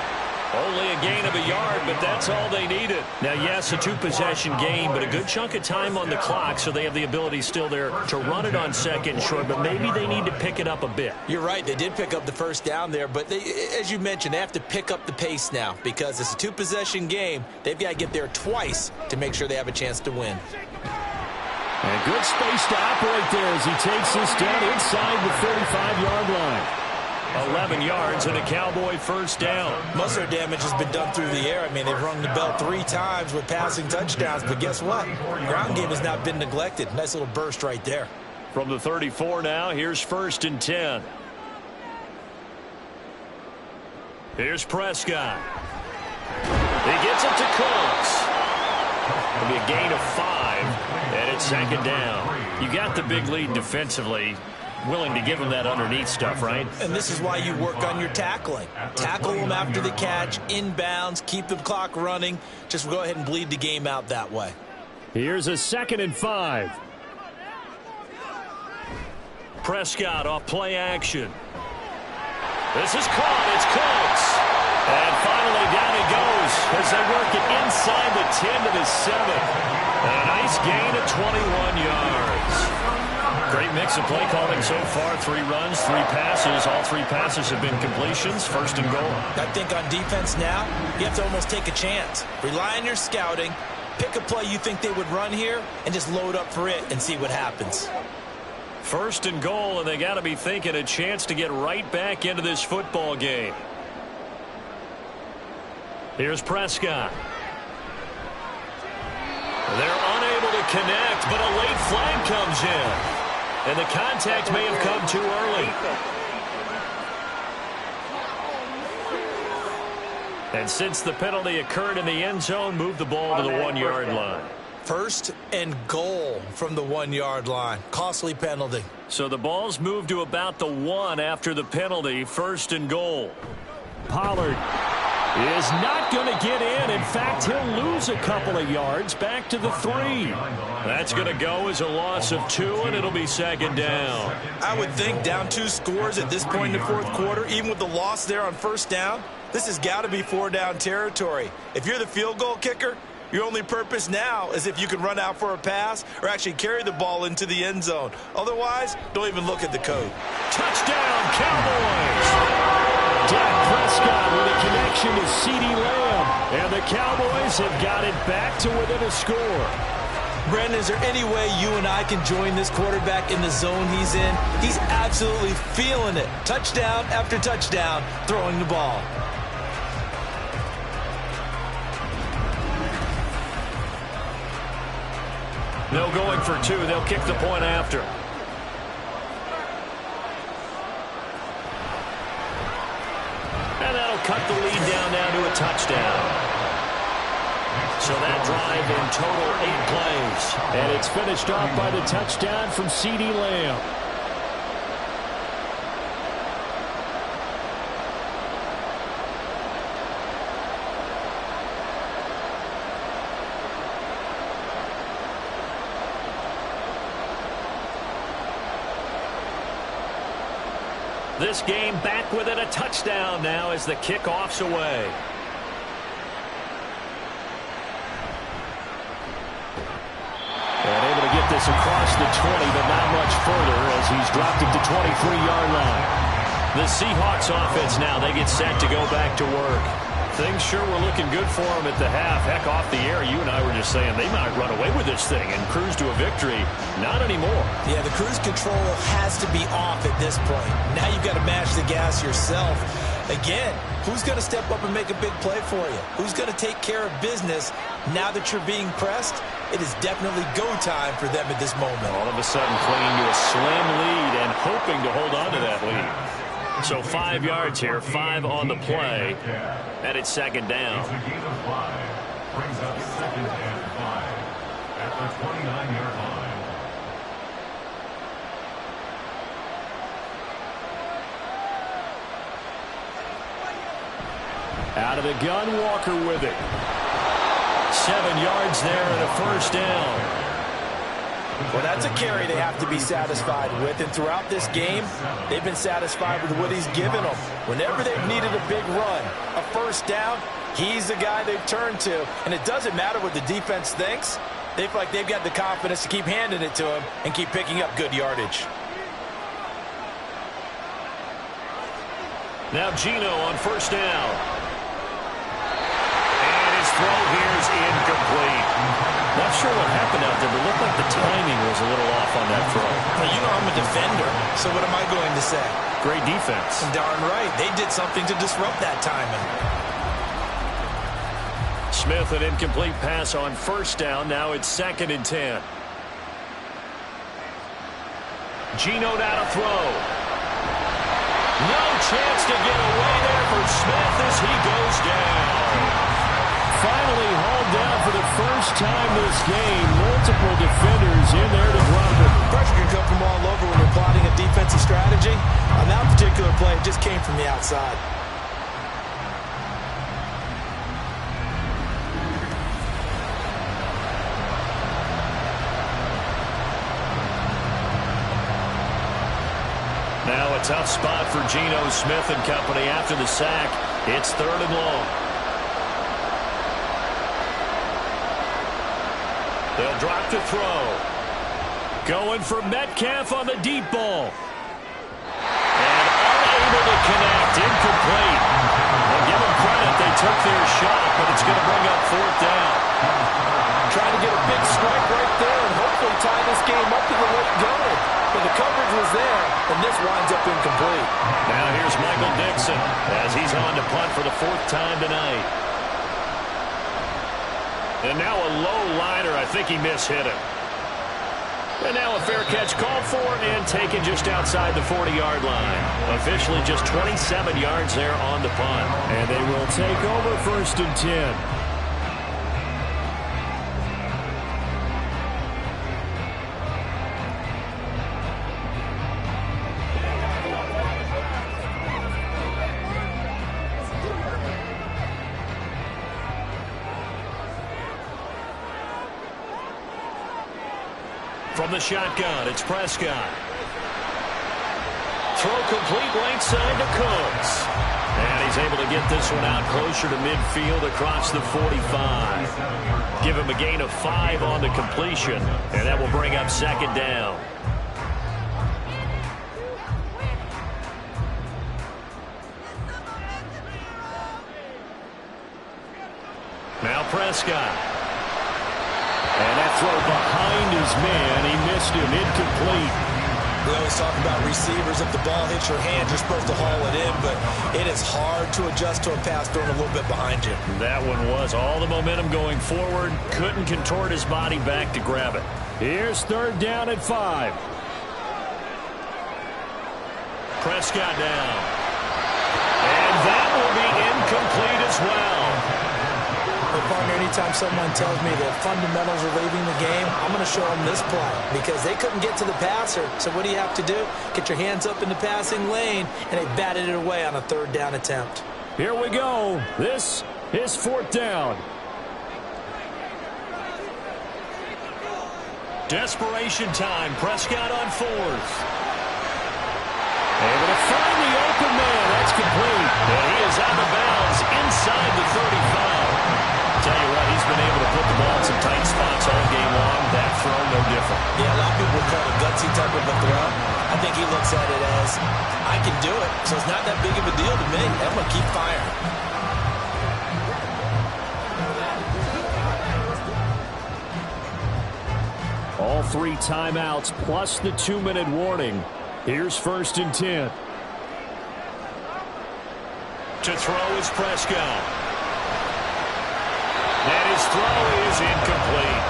Only a gain of a yard, but that's all they needed. Now, yes, a two-possession game, but a good chunk of time on the clock, so they have the ability still there to run it on second and short, but maybe they need to pick it up a bit. You're right. They did pick up the first down there, but as you mentioned, they have to pick up the pace now because it's a two-possession game. They've got to get there twice to make sure they have a chance to win. And good space to operate there as he takes this down inside the 35-yard line. 11 yards and a Cowboy first down. Most of their damage has been done through the air. I mean, they've rung the bell 3 times with passing touchdowns, but guess what? Ground game has not been neglected. Nice little burst right there. From the 34 now, here's first and 10. Here's Prescott. He gets it to Cooks. It'll be a gain of 5, and it's second down. You got the big lead defensively. Willing to give him that underneath stuff, right? And this is why you work on your tackling. Tackle them after the catch, inbounds, keep the clock running. Just go ahead and bleed the game out that way. Here's a 2nd and 5. Prescott off play action. This is caught. It's Cooks. And finally down he goes as they work it inside the 10 to the 7. A nice gain of 21 yards. Great mix of play calling so far. 3 runs, 3 passes. All 3 passes have been completions. First and goal. I think on defense now, you have to almost take a chance. Rely on your scouting. Pick a play you think they would run here and just load up for it and see what happens. First and goal, and they got to be thinking a chance to get right back into this football game. Here's Prescott. They're unable to connect, but a late flag comes in. And the contact may have come too early. And since the penalty occurred in the end zone, move the ball to the 1-yard line. First and goal from the 1-yard line. Costly penalty. So the ball's moved to about the 1 after the penalty. First and goal. Pollard is not going to get in. In fact, he'll lose a couple of yards back to the 3. That's going to go as a loss of 2, and it'll be second down. I would think down 2 scores at this point in the fourth quarter, even with the loss there on first down, this has got to be 4-down territory. If you're the field goal kicker, your only purpose now is if you can run out for a pass or actually carry the ball into the end zone. Otherwise, don't even look at the code. Touchdown, Cowboys! Dak Prescott with a connection to CeeDee Lamb. And the Cowboys have got it back to within a score. Brandon, is there any way you and I can join this quarterback in the zone he's in? He's absolutely feeling it. Touchdown after touchdown, throwing the ball. No going for 2. They'll kick the point after. And that'll cut the lead down now to a touchdown. So that drive in total 8 plays. And it's finished off by the touchdown from CeeDee Lamb. This game back within a touchdown now as the kickoff's away. And able to get this across the 20, but not much further as he's dropped it to 23-yard line. The Seahawks offense now, they get set to go back to work. Things sure were looking good for them at the half. Heck, off the air, you and I were just saying they might run away with this thing and cruise to a victory. Not anymore. Yeah, the cruise control has to be off at this point. Now you've got to mash the gas yourself. Again, who's going to step up and make a big play for you? Who's going to take care of business now that you're being pressed? It is definitely go time for them at this moment. All of a sudden clinging to a slim lead and hoping to hold on to that lead. So 5 yards here, 5 on the play, and it's second down. It's a gain of 5. Brings up second and 5 at the 29-yard line. Out of the gun, Walker with it. 7 yards there and a first down. Well, that's a carry they have to be satisfied with. And throughout this game, they've been satisfied with what he's given them. Whenever they've needed a big run, a first down, he's the guy they've turned to. And it doesn't matter what the defense thinks. They feel like they've got the confidence to keep handing it to him and keep picking up good yardage. Now Gino on first down. And his throw here is incomplete. Not sure what happened out there, but it looked like the timing was a little off on that throw. Well, you know I'm a defender, so what am I going to say? Great defense. Darn right. They did something to disrupt that timing. Smith, an incomplete pass on first down. Now it's 2nd and 10. Gino now to throw. No chance to get away there for Smith as he goes down. Finally hauled down for the first time this game. Multiple defenders in there to drop it. Pressure can come from all over when you're plotting a defensive strategy. On that particular play, it just came from the outside. Now a tough spot for Geno Smith and company after the sack. It's 3rd and long. They'll drop to throw. Going for Metcalf on the deep ball. And unable to connect. Incomplete. Well, give them credit. They took their shot, but it's going to bring up 4th down. Trying to get a big strike right there and hopefully tie this game up to the late going. But the coverage was there, and this winds up incomplete. Now here's Michael Dixon as he's on to punt for the 4th time tonight. And now a low liner. I think he mishit him. And now a fair catch called for and taken just outside the 40-yard line. Officially just 27 yards there on the punt. And they will take over 1st and 10. From the shotgun, it's Prescott. Throw complete right side to Cooks. And he's able to get this one out closer to midfield across the 45. Give him a gain of 5 on the completion, and that will bring up 2nd down. Now Prescott. And that throw behind his man. He missed him. Incomplete. We always talk about receivers. If the ball hits your hand, you're supposed to haul it in, but it is hard to adjust to a pass thrown a little bit behind you. That one was all the momentum going forward. Couldn't contort his body back to grab it. Here's 3rd down at 5. Prescott down. And that will be incomplete as well. But partner, anytime someone tells me that fundamentals are leaving the game, I'm going to show them this play because they couldn't get to the passer. So what do you have to do? Get your hands up in the passing lane, and they batted it away on a 3rd down attempt. Here we go. This is 4th down. Desperation time. Prescott on 4th. Able to find the open man. That's complete. And he is out of bounds inside the 35. Tell you what, he's been able to put the ball in some tight spots all game long. That throw, no different. Yeah, a lot of people would call it a gutsy type of a throw. I think he looks at it as, I can do it, so it's not that big of a deal to me. I'm going to keep firing. 3 timeouts plus the 2-minute warning. Here's 1st and 10. To throw is Prescott. And his throw is incomplete.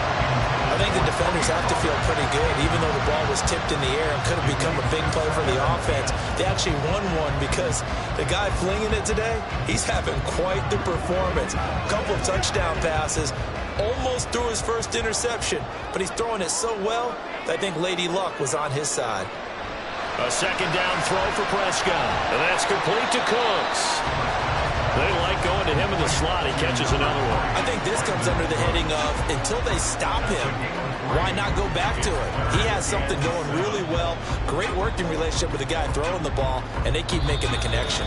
I think the defenders have to feel pretty good, even though the ball was tipped in the air and could have become a big play for the offense. They actually won one because the guy flinging it today, he's having quite the performance. A couple of touchdown passes, almost threw his first interception, but he's throwing it so well that I think Lady Luck was on his side. A 2nd down throw for Prescott, and that's complete to Cooks. They like going to him in the slot. He catches another one. I think this comes under the heading of, until they stop him, why not go back to it? He has something going really well. Great working relationship with the guy throwing the ball, and they keep making the connection.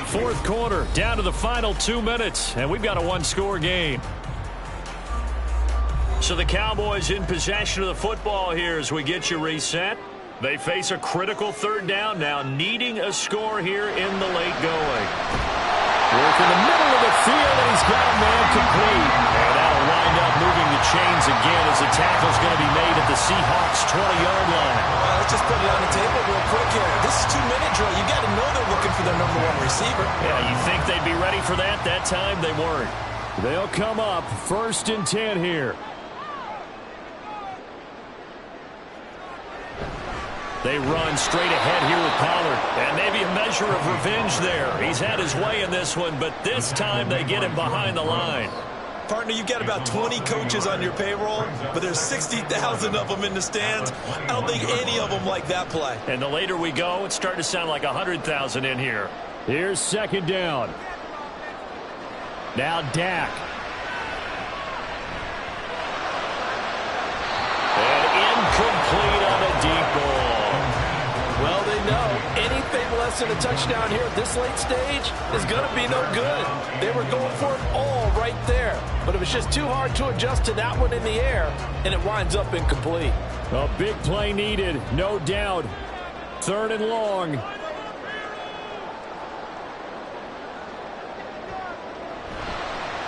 4th quarter, down to the final 2 minutes, and we've got a 1-score game. So the Cowboys in possession of the football here as we get you reset. They face a critical 3rd down now, needing a score here in the late going. Work in the middle of the field, and he's got a man complete. And that'll wind up moving the chains again as the tackle's going to be made at the Seahawks' 20-yard line. Let's just put it on the table real quick here. This is 2-minute drill. You got to know they're looking for their number 1 receiver. Yeah, you think they'd be ready for that? That time they weren't. They'll come up 1st and 10 here. They run straight ahead here with Pollard. And maybe a measure of revenge there. He's had his way in this one, but this time they get him behind the line. Partner, you've got about 20 coaches on your payroll, but there's 60,000 of them in the stands. I don't think any of them like that play. And the later we go, it's starting to sound like 100,000 in here. Here's 2nd down. Now Dak. And incomplete on a deep ball. Well, they know anything less than a touchdown here at this late stage is going to be no good. They were going for it all right there, but it was just too hard to adjust to that one in the air, and it winds up incomplete. A big play needed, no doubt. 3rd and long.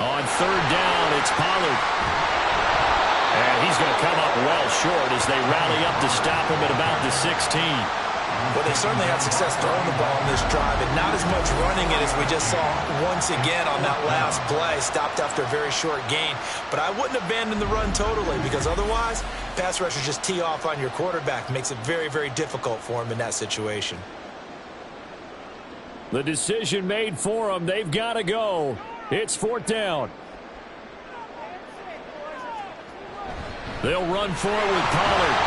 On 3rd down, it's Pollard. And he's going to come up well short as they rally up to stop him at about the 16. Well, they certainly had success throwing the ball in this drive, and not as much running it as we just saw once again on that last play. Stopped after a very short gain. But I wouldn't abandon the run totally, because otherwise, pass rushers just tee off on your quarterback. Makes it very, very difficult for him in that situation. The decision made for them. They've got to go. It's 4th down. They'll run for it with Pollard.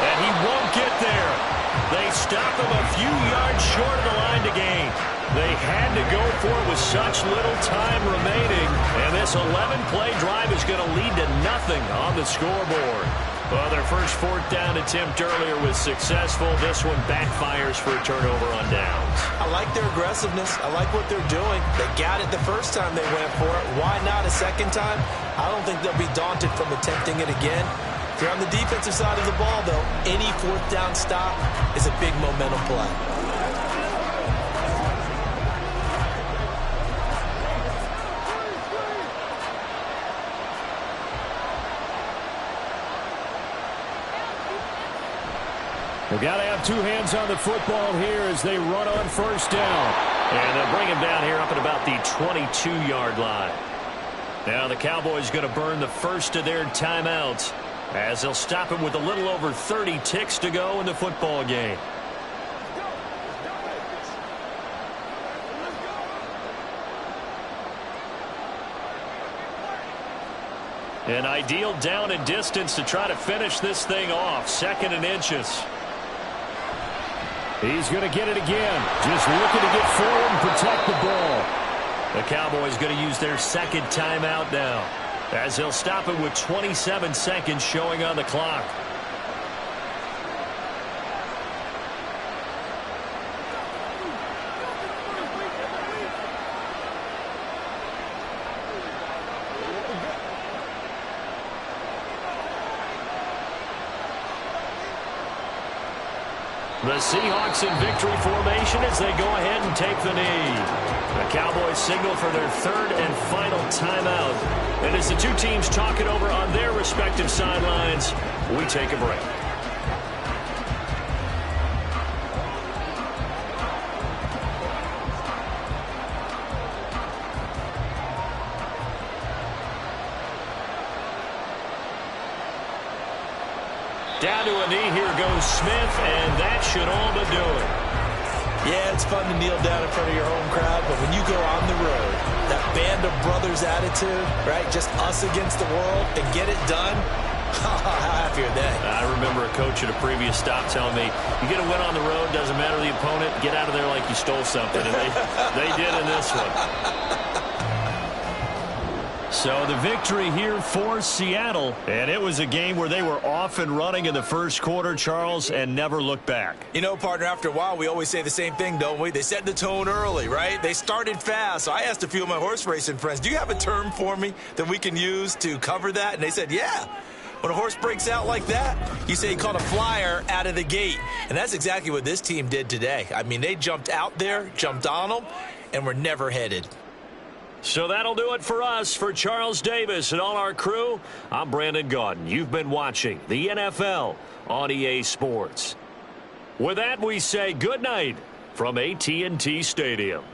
And he won't get there. They stop him a few yards short of the line to gain. They had to go for it with such little time remaining. And this 11-play drive is going to lead to nothing on the scoreboard. Well, their first 4th down attempt earlier was successful. This one backfires for a turnover on downs. I like their aggressiveness. I like what they're doing. They got it the first time they went for it. Why not a second time? I don't think they'll be daunted from attempting it again. If you're on the defensive side of the ball, though, any 4th down stop is a big momentum play. They've got to have 2 hands on the football here as they run on 1st down. And they'll bring him down here up at about the 22-yard line. Now the Cowboys going to burn the first of their timeouts as they'll stop him with a little over 30 ticks to go in the football game. An ideal down and distance to try to finish this thing off. 2nd and inches. He's going to get it again. Just looking to get forward and protect the ball. The Cowboys going to use their 2nd timeout now, as they'll stop it with 27 seconds showing on the clock. The Seahawks in victory formation as they go ahead and take the knee. The Cowboys signal for their third and final timeout. And as the two teams talk it over on their respective sidelines, we take a break. Down to a knee, here goes Smith, and that should all but do it. Yeah, it's fun to kneel down in front of your home crowd, but when you go on the road, that band of brothers attitude, right, just us against the world, and get it done, how happy are they? I remember a coach at a previous stop telling me, you get a win on the road, doesn't matter the opponent, get out of there like you stole something, and they did in this one. So the victory here for Seattle, and it was a game where they were off and running in the first quarter, Charles, and never looked back. You know, partner, after a while, we always say the same thing, don't we? They set the tone early, right? They started fast. So I asked a few of my horse racing friends, do you have a term for me that we can use to cover that? And they said, yeah. When a horse breaks out like that, you say he caught a flyer out of the gate. And that's exactly what this team did today. I mean, they jumped out there, jumped on them, and were never headed. So that'll do it for us. For Charles Davis and all our crew, I'm Brandon Gaudin. You've been watching the NFL on EA Sports. With that, we say good night from AT&T Stadium.